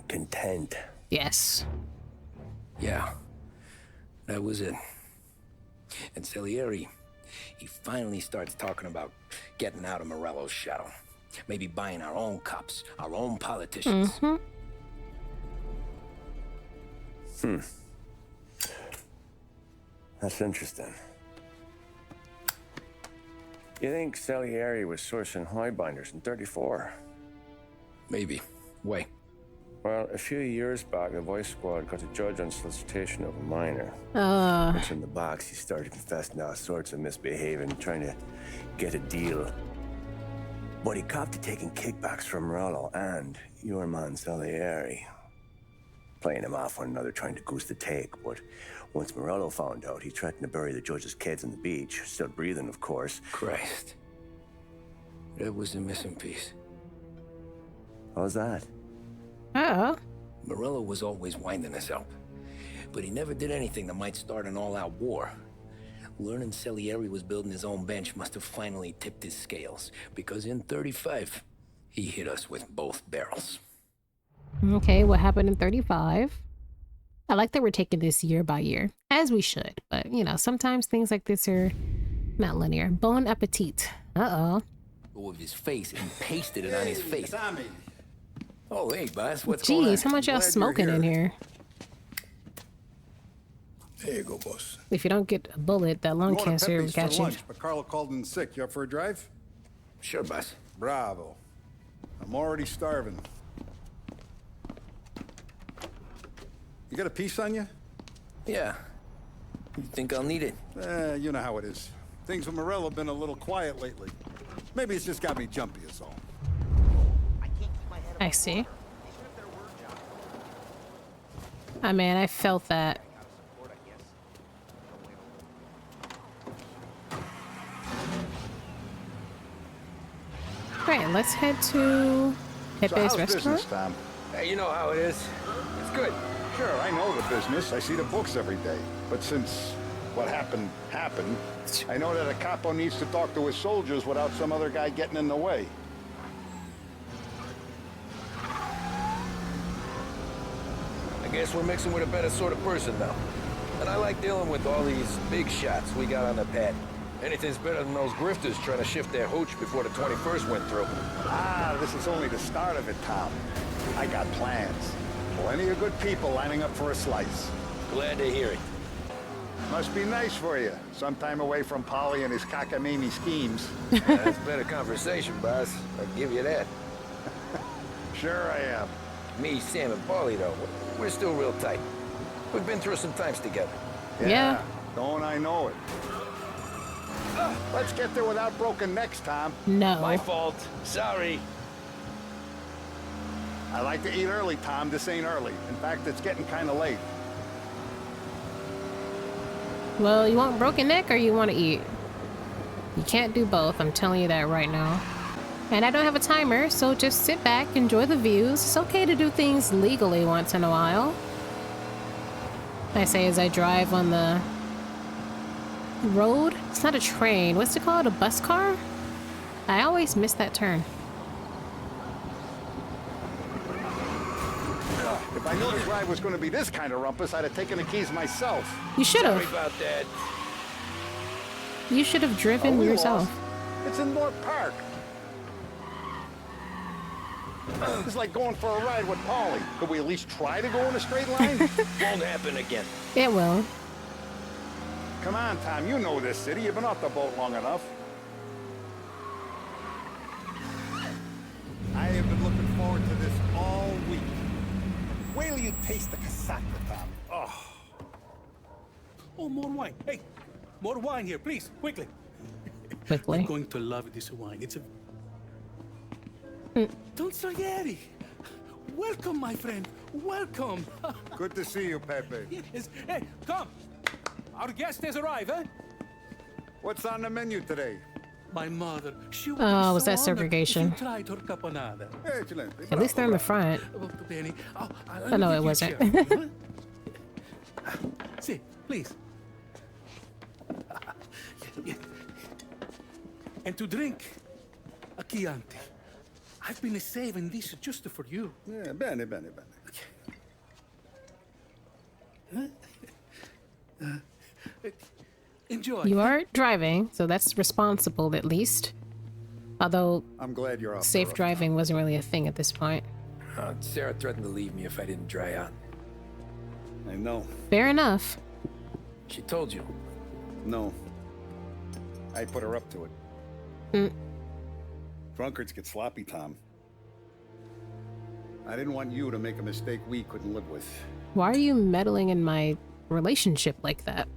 Content. Yes. Yeah, that was it. And Salieri, he finally starts talking about getting out of Morello's shadow. Maybe buying our own cops, our own politicians. That's interesting. You think Salieri was sourcing highbinders in 34? Maybe. Why? Well, a few years back, the Vice Squad got a judge on solicitation of a minor. Once in the box, he started confessing all sorts of misbehaving, trying to get a deal. But he copped to taking kickbacks from Morello and your man Salieri. Playing them off one another, trying to goose the take, but once Morello found out, he threatened to bury the judge's kids on the beach. Still breathing, of course. Christ. That was the missing piece. How's that? Morello was always winding us up, but he never did anything that might start an all-out war. Learning Salieri was building his own bench must have finally tipped his scales, because in 35, he hit us with both barrels. Okay, what happened in 35? I like that we're taking this year by year, as we should, but you know, sometimes things like this are not linear. Bon appetit. With his face and pasted it on his face. Tommy. Oh, hey, boss, what's going on? Jeez, how much y'all smoking in here? There you go, boss. If you don't get a bullet, that lung cancer will catch you. Lunch, but Carlo called in sick. You up for a drive? Sure, boss. Bravo. I'm already starving. You got a piece on you? Yeah. You think I'll need it? You know how it is. Things with Morello have been a little quiet lately. Maybe it's just got me jumpy is all. I see. Oh man, I felt that. Alright, let's head to Pepe's restaurant. Business, Tom? Hey, you know how it is. It's good. Sure, I know the business. I see the books every day. But since what happened, I know that a capo needs to talk to his soldiers without some other guy getting in the way. I guess we're mixing with a better sort of person now. And I like dealing with all these big shots we got on the pad. Anything's better than those grifters trying to shift their hooch before the 21st went through. This is only the start of it, Tom. I got plans. Plenty of good people lining up for a slice. Glad to hear it. Must be nice for you. Some time away from Polly and his cockamamie schemes. That's better conversation, boss. I'll give you that. Sure I am. Me, Sam, and Paulie, though, we're still real tight. We've been through some times together. Yeah. Don't I know it? Let's get there without broken necks, Tom. No. My fault. Sorry. I like to eat early, Tom. This ain't early. In fact, it's getting kind of late. Well, you want broken neck or you want to eat? You can't do both, I'm telling you that right now. And I don't have a timer, so just sit back, enjoy the views. It's okay to do things legally once in a while. I say as I drive on the road. It's not a train. What's it called? A bus car? I always miss that turn. If I knew this ride was going to be this kind of rumpus, I'd have taken the keys myself. You should have. Sorry about that. You should have driven yourself. Lost. It's in North Park. It's like going for a ride with Paulie. Could we at least try to go in a straight line? Won't happen again. It will. Come on, Tom. You know this city. You've been off the boat long enough. I have been looking forward to this all week. Wait till you taste the casaca, Tom. Oh, more wine. Hey, more wine here, please, quickly. Quickly. You're going to love this wine. It's a... Don Salieri. Welcome, my friend. Welcome. Good to see you, Pepe. Yes. Hey, come. Our guest has arrived, eh? What's on the menu today? My mother, she would Oh, be was so that honored segregation? If you tried her caponata. Excelente. At least they're in the front. Molto bene. Oh, Oh, no, it wasn't. See, please. Yeah. And to drink, a Chianti. I've been saving this just for you. Yeah, bene, bene, bene. Enjoy. You are driving, so that's responsible at least. Although I'm glad you're off. safe driving wasn't really a thing at this point. Sarah threatened to leave me if I didn't dry out. I know. Fair enough. She told you? No. I put her up to it. Mm. Drunkards get sloppy, Tom. I didn't want you to make a mistake we couldn't live with. Why are you meddling in my relationship like that?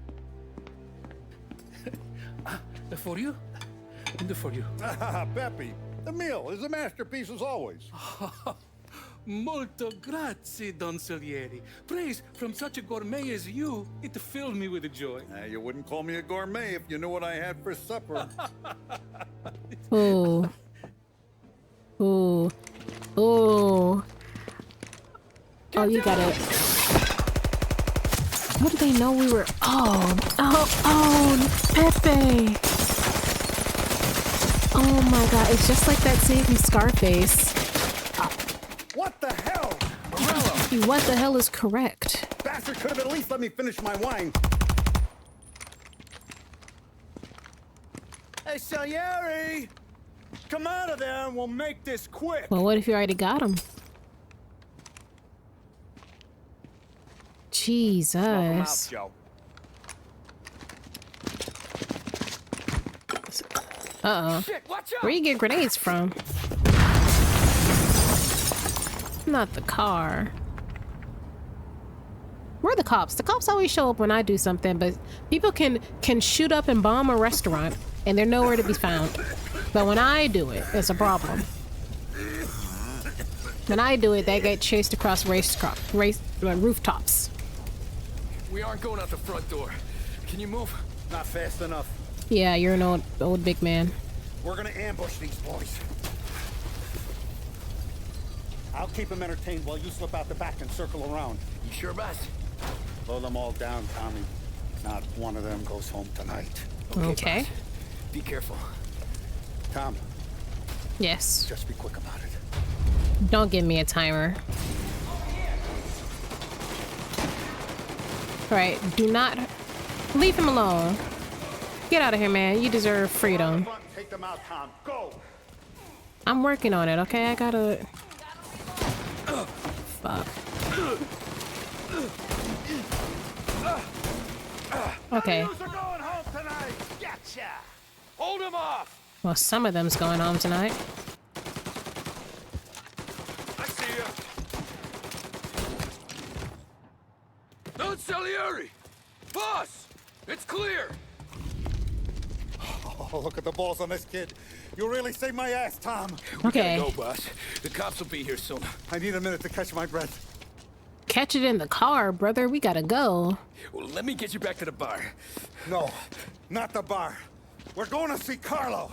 For you? And for you. Peppy, the meal is a masterpiece as always. Molto grazie, Don Salieri. Praise from such a gourmet as you, it filled me with joy. You wouldn't call me a gourmet if you knew what I had for supper. Ooh. Ooh. Ooh. Oh, you got it. What did they know we were? Oh, Pepe. Oh my God, it's just like that scene from Scarface. What the hell? What the hell is correct? Bastard could have at least let me finish my wine. Hey, Salieri! Come out of there and we'll make this quick. Well, what if you already got him? Jesus. Joe. Uh-oh. Where you get grenades from? Not the car. Where are the cops? The cops always show up when I do something, but people can shoot up and bomb a restaurant and they're nowhere to be found. But when I do it, it's a problem. When I do it, they get chased across rooftops. We aren't going out the front door. Can you move? Not fast enough. Yeah, you're an old big man. We're gonna ambush these boys. I'll keep them entertained while you slip out the back and circle around. You sure, boss? Blow them all down, Tommy. Not one of them goes home tonight. Okay. Boss. Be careful. Tom. Yes. Just be quick about it. Don't give me a timer. Alright, do not leave him alone. Get out of here, man. You deserve freedom. Take them out, Tom. Go. I'm working on it, okay? I gotta... Fuck. Okay. Hold him off! Well, some of them's going home tonight. I see you. Don Salieri! Boss! It's clear! Oh, look at the balls on this kid. You really saved my ass, Tom. Okay. We gotta go, boss. The cops will be here soon. I need a minute to catch my breath. Catch it in the car, brother. We gotta go. Well, let me get you back to the bar. No, not the bar. We're going to see Carlo.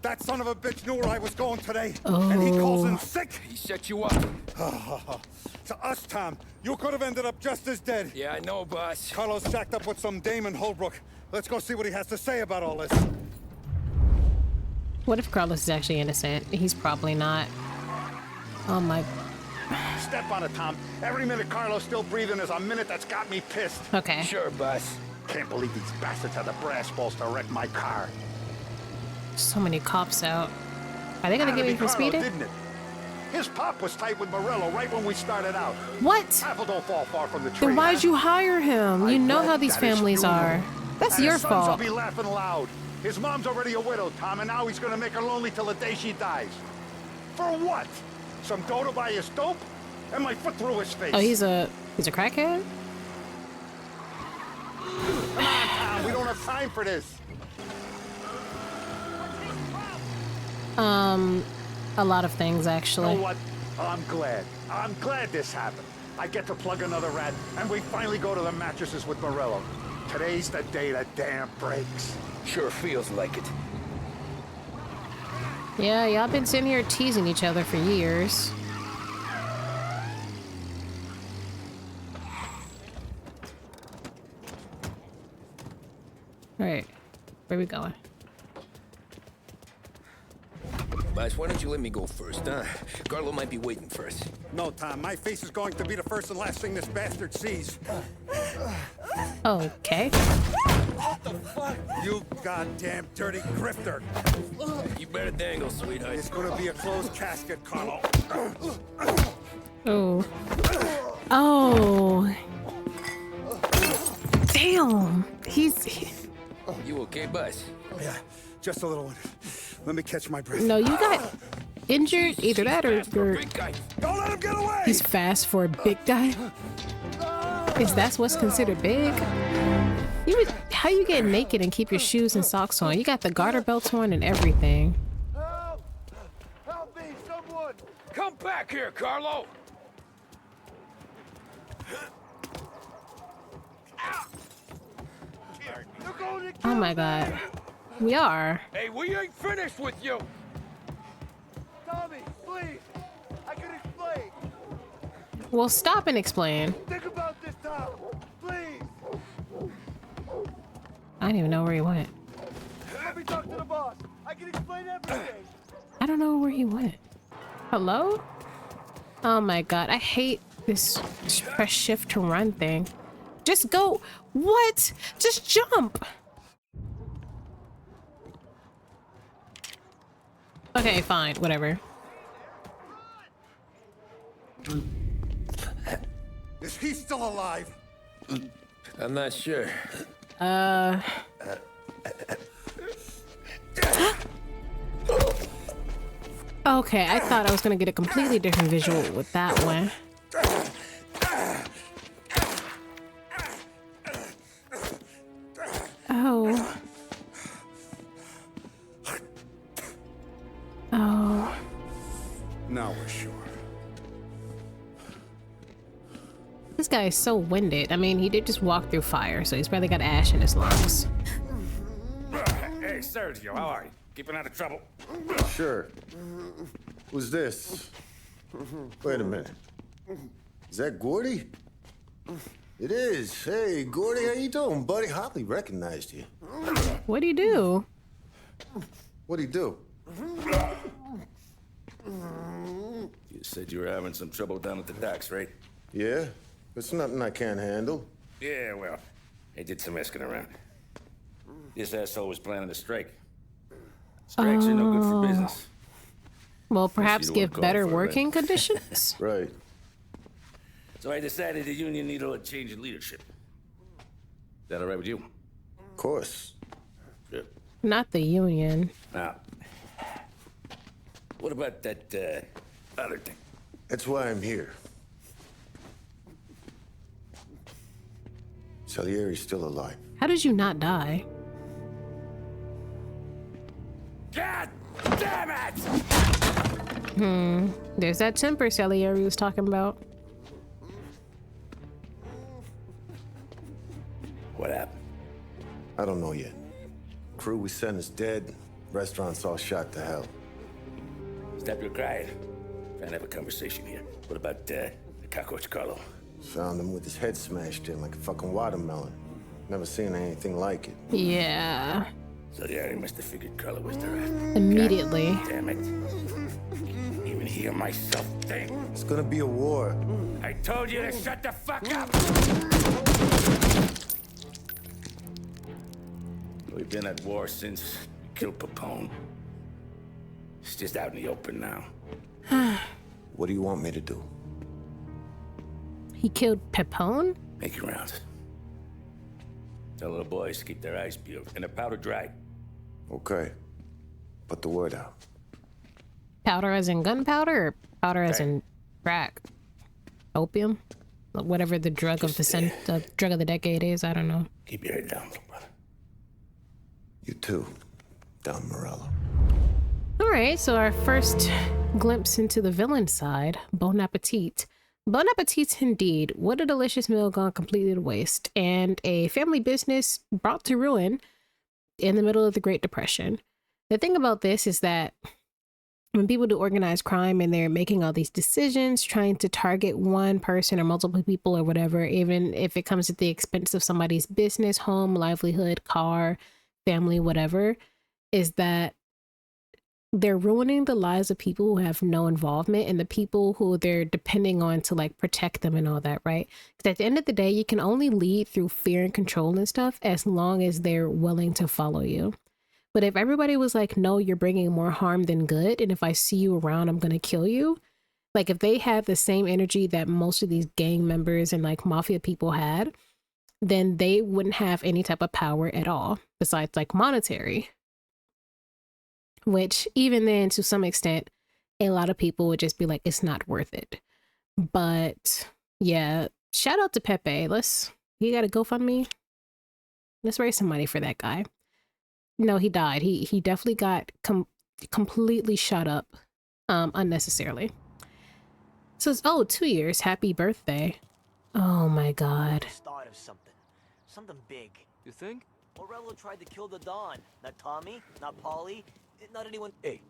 That son of a bitch knew where I was going today, and he calls in sick. He set you up. To us, Tom, you could have ended up just as dead. Yeah, I know, boss. Carlo's jacked up with some dame in Holbrook. Let's go see what he has to say about all this. What if Carlos is actually innocent? He's probably not. Oh my... Step on it, Tom. Every minute Carlo's still breathing is a minute that's got me pissed. Okay. Sure, boss. Can't believe these bastards had the brass balls to wreck my car. So many cops out. Are they gonna get me for speeding? Didn't it? His pop was tight with Morello right when we started out. What? Apple don't fall far from the tree. Then why'd you hire him? You know how these families are. That's your His sons will fault. be laughing loud. His mom's already a widow, Tom, and now he's gonna make her lonely till the day she dies. For what? Some dough to buy his dope? And my foot through his face. Oh, he's a crackhead? Come on, Tom, we don't have time for this. A lot of things, actually. You know what? I'm glad. I'm glad this happened. I get to plug another rat, and we finally go to the mattresses with Morello. Today's the day the dam breaks. Sure feels like it. Yeah, y'all been sitting here teasing each other for years. Alright, where we going? Boss, why don't you let me go first, huh? Carlo might be waiting for us. No, Tom. My face is going to be the first and last thing this bastard sees. Okay. What the fuck? You goddamn dirty grifter. You better dangle, sweetheart. It's gonna be a closed casket, Carlo. Oh. Oh. Damn. You okay, boss? Yeah, just a little one. Let me catch my breath. No, you got injured. Either that or you're... Don't let him get away! He's fast for a big guy. Is that what's considered big? How you get naked and keep your shoes and socks on? You got the garter belt on and everything. Help! Help me, someone! Come back here, Carlo! Oh my god. We are. Hey, we ain't finished with you! Tommy, please! I can explain! Well, stop and explain. Think about this, Tom! Please! I don't even know where he went. Let me talk to the boss! I can explain everything! I don't know where he went. Hello? Oh my god, I hate this press shift to run thing. Just go. What? Just jump. Okay, fine, whatever. Is he still alive? I'm not sure. Okay, I thought I was gonna get a completely different visual with that one. Oh. Oh. Now we're sure. This guy is so winded. I mean, he did just walk through fire, so he's probably got ash in his lungs. Hey, Sergio, how are you? Keeping out of trouble? Sure. Who's this? Wait a minute. Is that Gordy? It is. Hey, Gordy, how you doing, buddy? Hardly recognized you. What'd he do? What'd he do? You said you were having some trouble down at the docks, right? Yeah? It's nothing I can't handle. Yeah, well, I did some asking around. This asshole was planning a strike. Strikes are no good for business. Well, perhaps you don't give wanna call better for it, working conditions? Right. So I decided the union needed a change in leadership. Is that all right with you? Of course. Good. Not the union. Now, what about that other thing? That's why I'm here. Salieri's still alive. How did you not die? God damn it! There's that temper Salieri was talking about. What happened? I don't know yet. Crew we sent is dead. Restaurant's all shot to hell. Stop your crying. Trying to have a conversation here. What about the cockroach Carlo? Found him with his head smashed in like a fucking watermelon. Never seen anything like it. Yeah. Salieri must have figured Carlo was the rat. Immediately. God damn it. Even hear myself think. It's gonna be a war. I told you to shut the fuck up! We've been at war since we killed Papone. It's just out in the open now. What do you want me to do? He killed Pepone? Make your rounds. Tell little boys to keep their eyes peeled and their powder dry. Okay. Put the word out. Powder as in gunpowder or powder as in crack? Opium? Whatever the drug of the drug of the decade is, I don't know. Keep your head down, little brother. You too, Don Morello. Alright, so our first glimpse into the villain side, Bon Appetit. Bon appetit indeed. What a delicious meal gone completely to waste, and a family business brought to ruin in the middle of the Great Depression. The thing about this is that when people do organized crime and they're making all these decisions, trying to target one person or multiple people or whatever, even if it comes at the expense of somebody's business, home, livelihood, car, family, whatever, is that they're ruining the lives of people who have no involvement and the people who they're depending on to like protect them and all that, right? Because at the end of the day, you can only lead through fear and control and stuff as long as they're willing to follow you. But if everybody was like, no, you're bringing more harm than good, and if I see you around, I'm going to kill you. Like if they had the same energy that most of these gang members and like mafia people had, then they wouldn't have any type of power at all besides like monetary. Which even then, to some extent, a lot of people would just be like, it's not worth it. But yeah, shout out to Pepe. He got a GoFundMe. Let's raise some money for that guy. No, he died. He definitely got completely shot up unnecessarily. So it's, 2 years. Happy birthday. Oh my God. Start of something big. You think? Morello tried to kill the Don. Not Tommy, not Paulie, not anyone. Hey,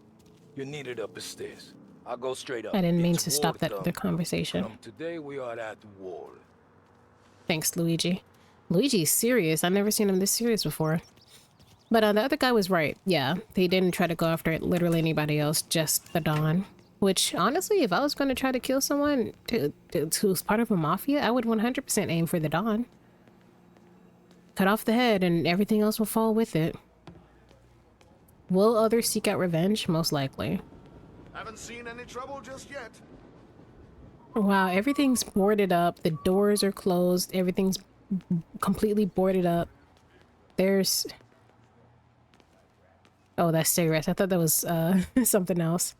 you're needed up the stairs. I'll go straight up. I didn't mean It's to stop that war other conversation. From today we are at war. Thanks, Luigi. Luigi's serious. I've never seen him this serious before. But the other guy was right. Yeah, they didn't try to go after literally anybody else, just the Don. Which, honestly, if I was going to try to kill someone who's part of a mafia, I would 100% aim for the Don. Cut off the head and everything else will fall with it. Will others seek out revenge? Most likely. Haven't seen any trouble just yet. Wow, everything's boarded up. The doors are closed. Everything's completely boarded up. There's... Oh, that's cigarettes. I thought that was something else.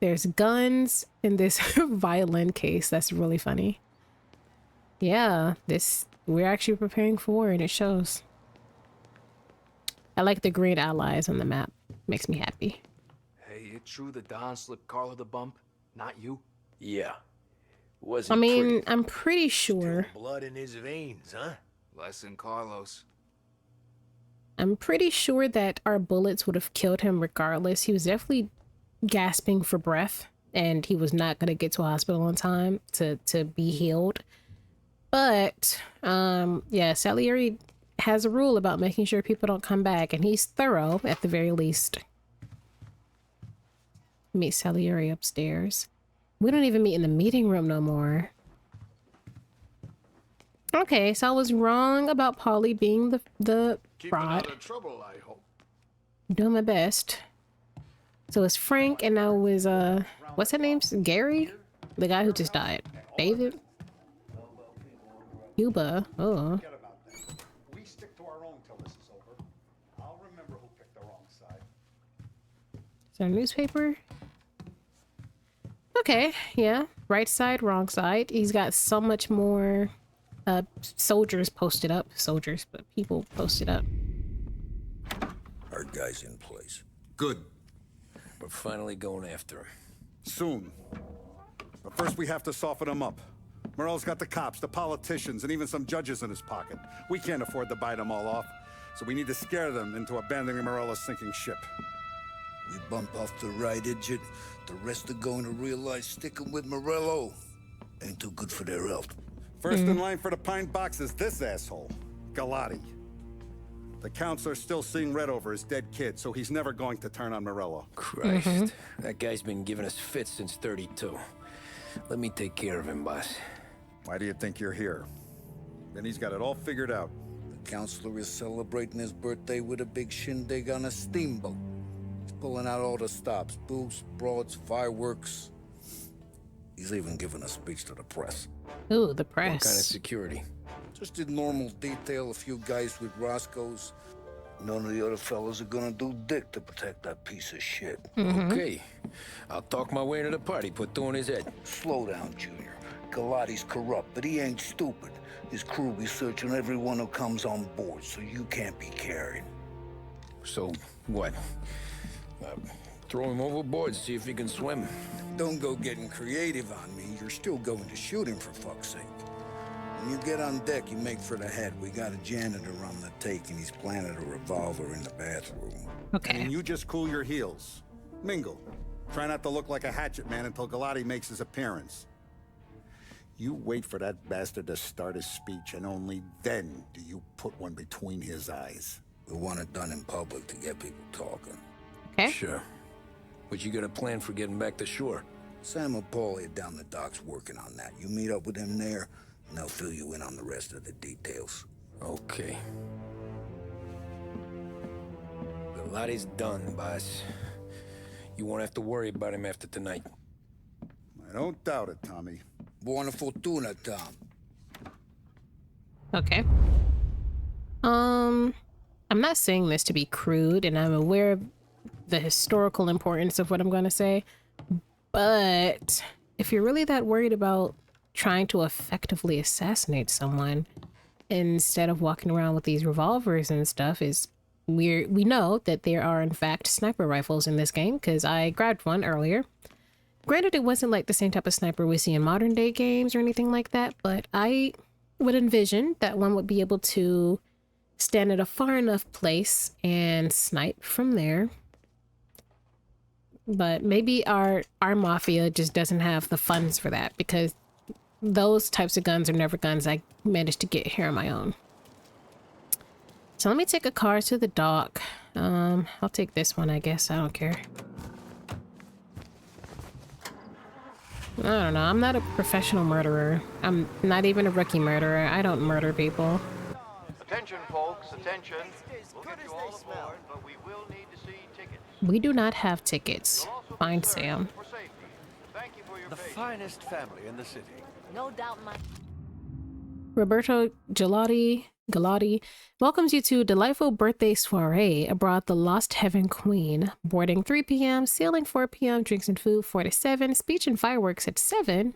There's guns in this violin case. That's really funny. Yeah, we're actually preparing for war and it shows. I like the green allies on the map. Makes me happy. Hey, it true the Don slipped Carlo the bump? Not you? Yeah. I'm pretty sure. Blood in his veins, huh? Less than Carlos. I'm pretty sure that our bullets would have killed him regardless. He was definitely gasping for breath and he was not going to get to a hospital in time to be healed. But yeah, Salieri has a rule about making sure people don't come back, and he's thorough at the very least. Meet Salieri upstairs. We don't even meet in the meeting room no more. Okay, so I was wrong about Paulie being the fraud. Keeping out of trouble, I hope. Doing my best. So it's Frank, and now was what's his name? Gary, the guy who just died. David. Cuba. Oh. We stick to our own till this is over. I'll remember who picked the wrong side. Is there a newspaper? Okay, yeah. Right side, wrong side. He's got so much more soldiers posted up. Soldiers, but people posted up. Our guy's in place. Good. We're finally going after him. Soon. But first we have to soften him up. Morello's got the cops, the politicians, and even some judges in his pocket. We can't afford to bite them all off, so we need to scare them into abandoning Morello's sinking ship. We bump off the right idiot, the rest are going to realize sticking with Morello ain't too good for their health. First in line for the pine box is this asshole, Galati. The counselor's still seeing red over his dead kid, so he's never going to turn on Morello. Christ, that guy's been giving us fits since 32. Let me take care of him, boss. Why do you think you're here? Then he's got it all figured out. The counselor is celebrating his birthday with a big shindig on a steamboat. He's pulling out all the stops, booze, broads, fireworks. He's even giving a speech to the press. Ooh, the press. What kind of security? Just in normal detail, a few guys with Roscoe's. None of the other fellas are gonna do dick to protect that piece of shit. Okay. I'll talk my way into the party, put two in his head. Slow down, Junior. Galati's corrupt, but he ain't stupid. His crew be searching everyone who comes on board, so you can't be carried. So, what? Throw him overboard, see if he can swim. Don't go getting creative on me. You're still going to shoot him, for fuck's sake. When you get on deck, you make for the head. We got a janitor on the take, and he's planted a revolver in the bathroom. Okay. And you just cool your heels. Mingle. Try not to look like a hatchet man until Galati makes his appearance. You wait for that bastard to start his speech, and only then do you put one between his eyes. We want it done in public to get people talking. Okay. Sure. But you got a plan for getting back to shore? Sam and Paulie are down the docks working on that. You meet up with them there, and they'll fill you in on the rest of the details. Okay. Galati's done, boss. You won't have to worry about him after tonight. I don't doubt it, Tommy. Buona fortuna, Tom. Okay. I'm not saying this to be crude, and I'm aware of the historical importance of what I'm going to say, but if you're really that worried about trying to effectively assassinate someone instead of walking around with these revolvers and stuff, we know that there are in fact sniper rifles in this game because I grabbed one earlier. Granted, it wasn't like the same type of sniper we see in modern day games or anything like that, but I would envision that one would be able to stand at a far enough place and snipe from there. But maybe our Mafia just doesn't have the funds for that, because those types of guns are never guns I managed to get here on my own. So let me take a car to the dock. I'll take this one, I guess. I don't care. I don't know. I'm not a professional murderer. I'm not even a rookie murderer. I don't murder people. Attention, folks. Attention. We'll get you all aboard, but we will need to see tickets. We do not have tickets. Find Sam. Thank you for your The finest family in the city. No doubt, my... Roberto Galati welcomes you to a delightful birthday soiree aboard the Lost Heaven Queen. Boarding 3 p.m., sailing 4 p.m., drinks and food 4 to 7, speech and fireworks at 7,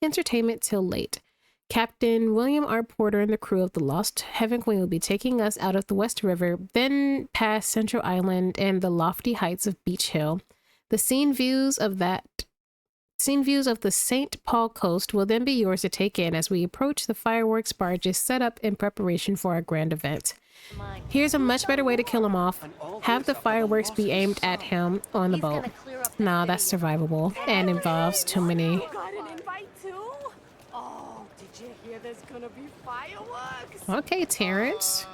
entertainment till late. Captain William R. Porter and the crew of the Lost Heaven Queen will be taking us out of the West River, then past Central Island and the lofty heights of Beach Hill. The scene views of the St. Paul coast will then be yours to take in as we approach the fireworks barges set up in preparation for our grand event. Here's a much better way to kill him off. Have the fireworks be aimed at him on the boat. Nah, that's survivable and involves too many. You got an invite too? Oh, did you hear there's gonna be fireworks? Okay, Terrence.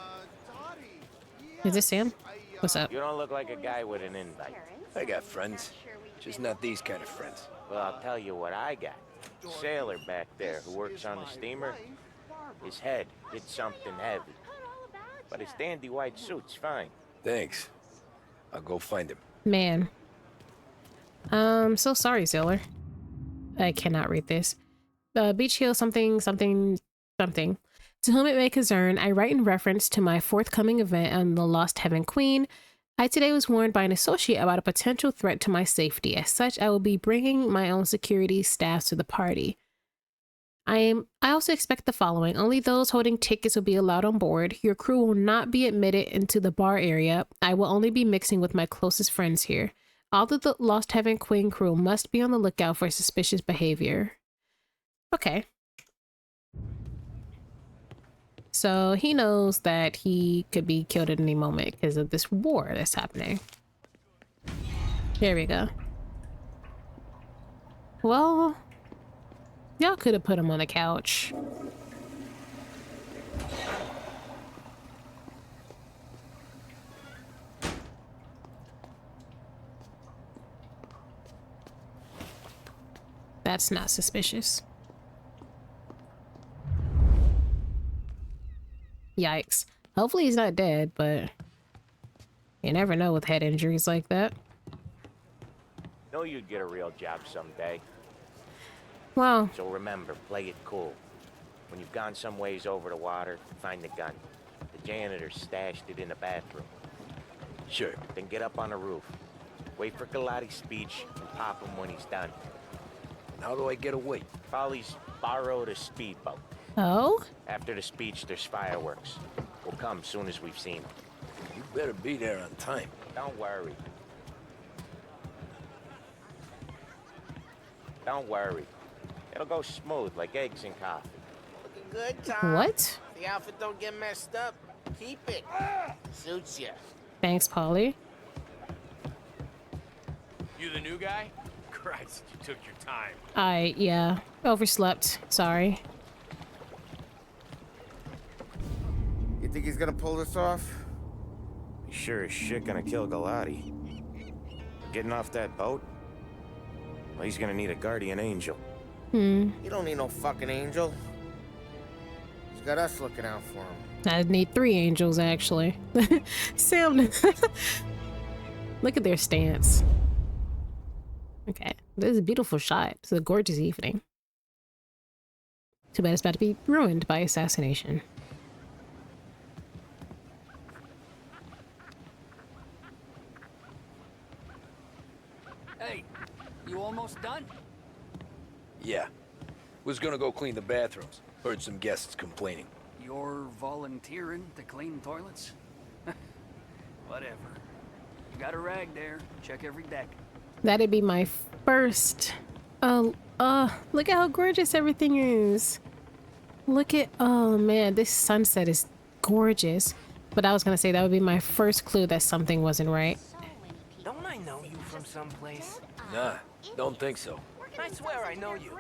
Is this Sam? What's up? You don't look like a guy with an invite. I got friends. Just not these kind of friends. Well, I'll tell you what I got. The sailor back there who works on the steamer, his head hit something heavy. But his dandy white suit's fine. Thanks. I'll go find him. Man. So sorry, sailor. I cannot read this. Beach Hill something. To whom it may concern, I write in reference to my forthcoming event on the Lost Heaven Queen. I today was warned by an associate about a potential threat to my safety. As such, I will be bringing my own security staff to the party. I also expect the following. Only those holding tickets will be allowed on board. Your crew will not be admitted into the bar area. I will only be mixing with my closest friends here. All of the Lost Heaven Queen crew must be on the lookout for suspicious behavior. Okay. So he knows that he could be killed at any moment because of this war that's happening. Here we go. Well, y'all could have put him on the couch. That's not suspicious. Yikes. Hopefully he's not dead, but you never know with head injuries like that. Know you'd get a real job someday. Well. So remember, play it cool. When you've gone some ways over the water, find the gun. The janitor stashed it in the bathroom. Sure. Then get up on the roof. Wait for Galati's speech and pop him when he's done. And how do I get away? Polly's borrowed a speedboat. Oh? After the speech, there's fireworks. We'll come soon as we've seen them. You better be there on time. Don't worry. Don't worry. It'll go smooth like eggs in coffee. Looking good, Tom. What? The outfit don't get messed up. Keep it. Suits you. Thanks, Polly. You the new guy? Christ, you took your time. Yeah, overslept. Sorry. You think he's gonna pull this off? He's sure as shit gonna kill Galati. Getting off that boat? Well, he's gonna need a guardian angel. Hmm. You don't need no fucking angel. He's got us looking out for him. I need 3 angels, actually. Sam. Look at their stance. Okay, this is a beautiful shot. It's a gorgeous evening. Too bad it's about to be ruined by assassination. Hey, you almost done? Yeah. Was gonna go clean the bathrooms. Heard some guests complaining. You're volunteering to clean toilets? Whatever. You got a rag there. Check every deck. That'd be my first. Look at how gorgeous everything is. Look at, oh man, this sunset is gorgeous. But I was gonna say that would be my first clue that something wasn't right. Don't I know you from someplace? Nah, don't think so. I swear I know you.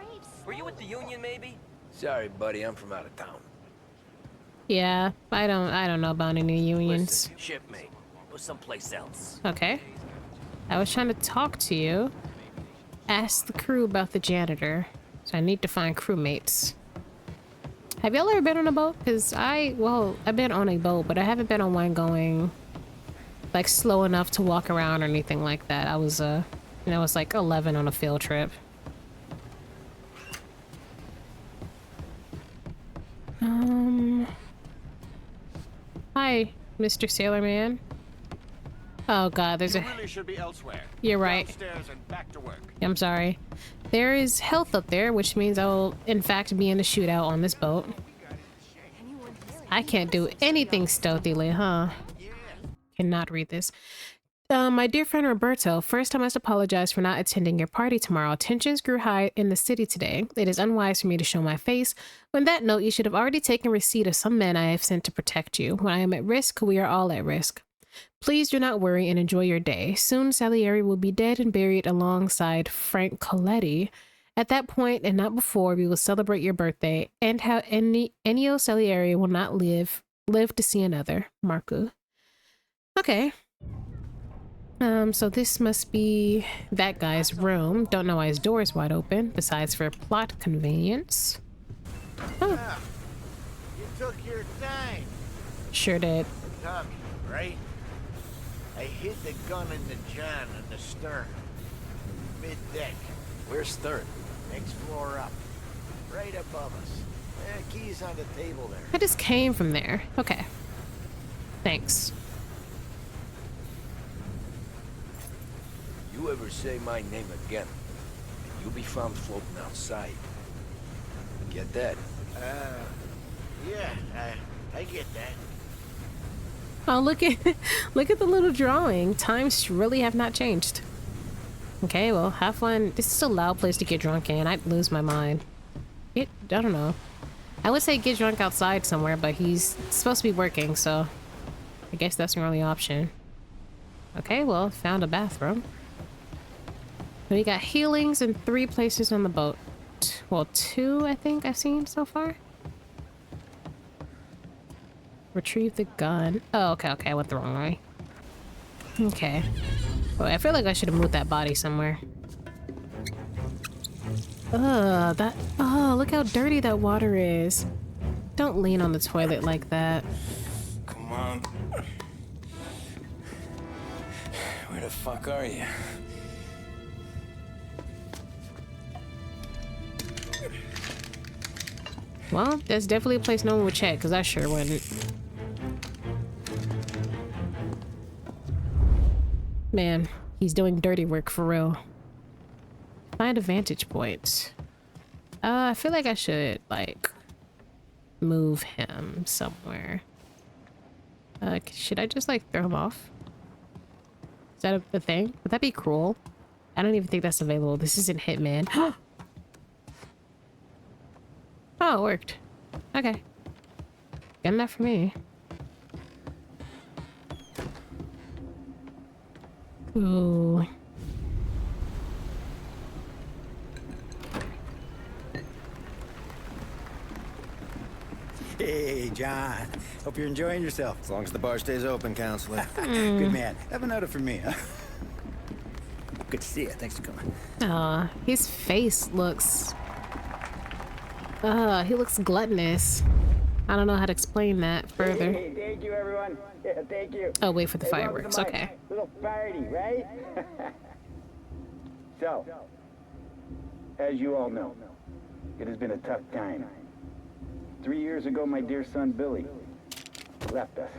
Were you at the Union, maybe? Sorry, buddy, I'm from out of town. Yeah, I don't know about any unions. Listen, shipmate. Or someplace else. Okay. I was trying to talk to you. Ask the crew about the janitor. So I need to find crewmates. Have y'all ever been on a boat? Because I've been on a boat, but I haven't been on one going like slow enough to walk around or anything like that. I was I was like 11 on a field trip. Hi, Mr. Sailorman. Oh god, there's You really should be elsewhere. You're right. Downstairs and back to work. I'm sorry. There is health up there, which means I will, in fact, be in a shootout on this boat. I can't do anything stealthily, huh? Cannot read this. My dear friend Roberto, first I must apologize for not attending your party tomorrow. Tensions grew high in the city today. It is unwise for me to show my face. On that note, you should have already taken receipt of some men I have sent to protect you. When I am at risk, we are all at risk. Please do not worry and enjoy your day. Soon Salieri will be dead and buried alongside Frank Coletti. At that point, and not before, we will celebrate your birthday, and how Ennio Salieri will not live to see another. Marco. Okay. So this must be that guy's room. Don't know why his door is wide open, besides for plot convenience. Oh. Yeah. You took your time. Sure did. Tommy, right? I hid the gun in the John in the stern. Mid-deck. Where's stern? Next floor up. Right above us. Keys on the table there. I just came from there. Okay. Thanks. You ever say my name again, and you'll be found floating outside. Get that? Yeah, I get that. Oh, look at the little drawing. Times really have not changed. Okay, well, have fun. This is a loud place to get drunk in. I'd lose my mind. I don't know. I would say get drunk outside somewhere, but he's supposed to be working, so I guess that's your only option. Okay, well, found a bathroom. We got healings in 3 places on the boat. Well, 2 I think I've seen so far. Retrieve the gun. Oh, okay, I went the wrong way. Okay. Oh, I feel like I should have moved that body somewhere. Oh, look how dirty that water is. Don't lean on the toilet like that. Come on. Where the fuck are you? Well, that's definitely a place no one would check, because I sure wouldn't. Man, he's doing dirty work for real. Find a vantage point. I feel like I should, like, move him somewhere. Should I just, like, throw him off? Is that a thing? Would that be cruel? I don't even think that's available. This isn't Hitman. Oh, it worked. Okay. Good enough for me. Ooh. Hey, John. Hope you're enjoying yourself. As long as the bar stays open, counselor. Good man. Have another for me, huh? Good to see you. Thanks for coming. Aw, his face looks... he looks gluttonous. I don't know how to explain that further. Hey, thank you, everyone. Yeah, thank you. Oh, wait for the Hey, welcome fireworks. to my Okay. Little party, right? So, as you all know, it has been a tough time. 3 years ago, my dear son Billy left us.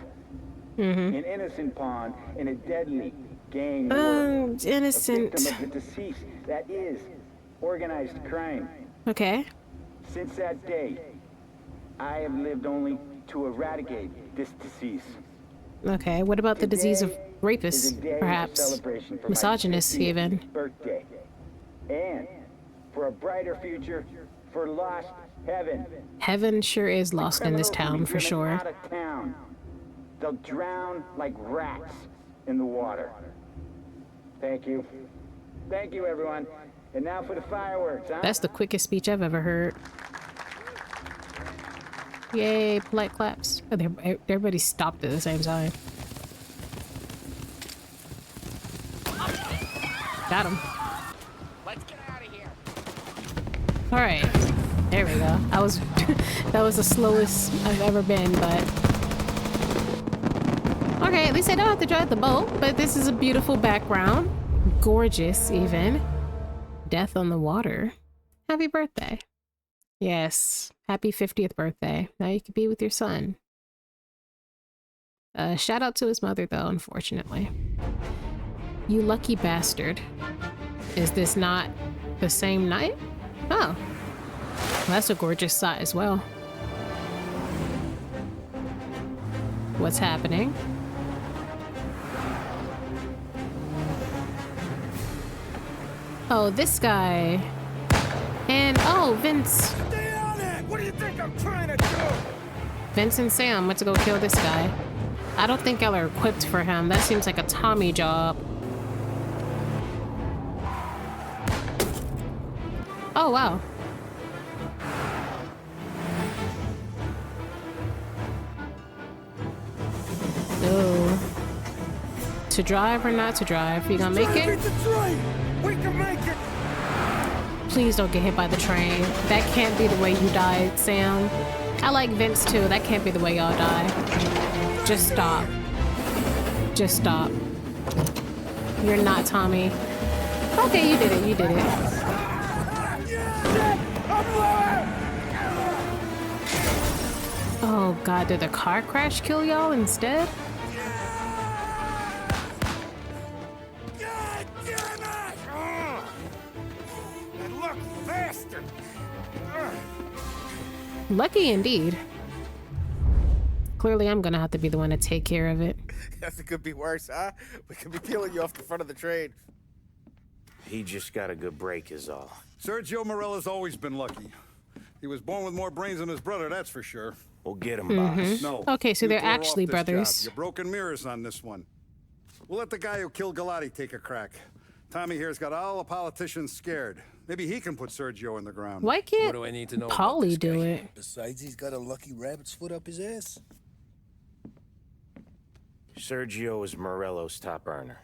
Mm-hmm. An innocent pawn in a deadly gang war. Innocent. A victim of the deceased. That is organized crime. Okay. Since that day, I have lived only to eradicate this disease. Okay, what about the disease of Is rapists, a day of perhaps? celebration for Misogynists, my 50th even. birthday. And for a brighter future for lost heaven. Heaven sure is lost in this Criminals will be town, for driven sure. Out of town. They'll drown like rats in the water. Thank you. Thank you, everyone. And now for the fireworks, huh? That's the quickest speech I've ever heard. Yay, polite claps. Oh, everybody stopped at the same time. Got him. Let's get out of here. All right, there we go. I was, that was the slowest I've ever been, but okay. At least I don't have to drive the boat. But this is a beautiful background, gorgeous even. Death on the water. Happy birthday. Yes, happy 50th birthday. Now you can be with your son. Shout out to his mother though, unfortunately. You lucky bastard. Is this not the same night? Oh. That's a gorgeous sight as well. What's happening? Oh, this guy. And oh, Vince. Stay on it! What do you think I'm trying to do? Vince and Sam went to go kill this guy. I don't think y'all are equipped for him. That seems like a Tommy job. Oh, wow. Oh. To drive or not to drive? You gonna make it? We can make it! Please don't get hit by the train. That can't be the way you died, Sam. I like Vince too. That can't be the way y'all die. Just stop. Just stop. You're not Tommy. Okay, you did it. You did it. Oh God, did the car crash kill y'all instead? Lucky indeed. Clearly, I'm gonna have to be the one to take care of it. Guess it could be worse, huh? We could be peeling you off the front of the train. He just got a good break is all. Sergio Morella's always been lucky. He was born with more brains than his brother, that's for sure. We'll get him, boss. No. Okay, so you they're tore off actually this brothers. job. You broken mirrors on this one. We'll let the guy who killed Galati take a crack. Tommy here's got all the politicians scared. Maybe he can put Sergio in the ground. Why can't What do I need to know about Polly this do guy? it? Besides, he's got a lucky rabbit's foot up his ass. Sergio is Morello's top earner.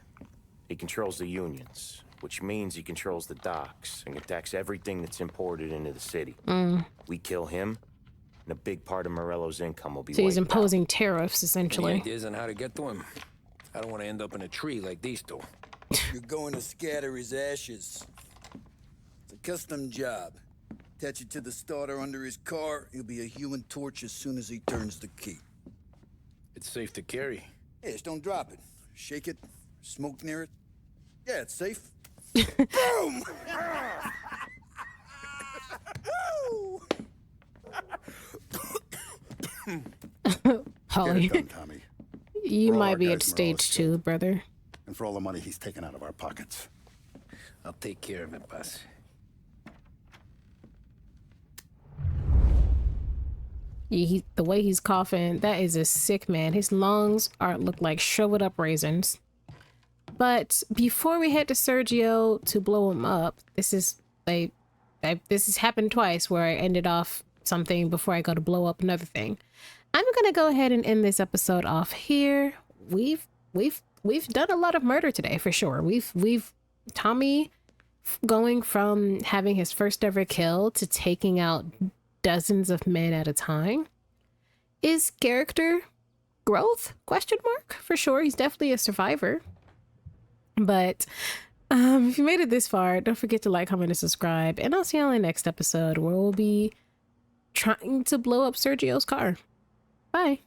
He controls the unions, which means he controls the docks and attacks everything that's imported into the city. We kill him, and a big part of Morello's income will be So he's wiped out. imposing tariffs, Any essentially. ideas on how to get to him? I don't want to end up in a tree like these two. You're going to scatter his ashes. It's a custom job. Attach it to the starter under his car. He'll be a human torch as soon as he turns the key. It's safe to carry. Hey, just don't drop it. Shake it. Smoke near it. Yeah, it's safe. Boom! Polly, Get it done, Tommy. you For all might our be guys at stage 2, brother. And for all the money he's taken out of our pockets. I'll take care of it, boss. The way he's coughing, that is a sick man. His lungs look like shriveled up raisins. But before we head to Sergio to blow him up, this has happened twice where I ended off something before I go to blow up another thing. I'm gonna go ahead and end this episode off here. We've done a lot of murder today for sure. We've Tommy going from having his first ever kill to taking out dozens of men at a time is character growth ? For sure. He's definitely a survivor. But if you made it this far, don't forget to like, comment, and subscribe. And I'll see you on the next episode where we'll be trying to blow up Sergio's car. Bye.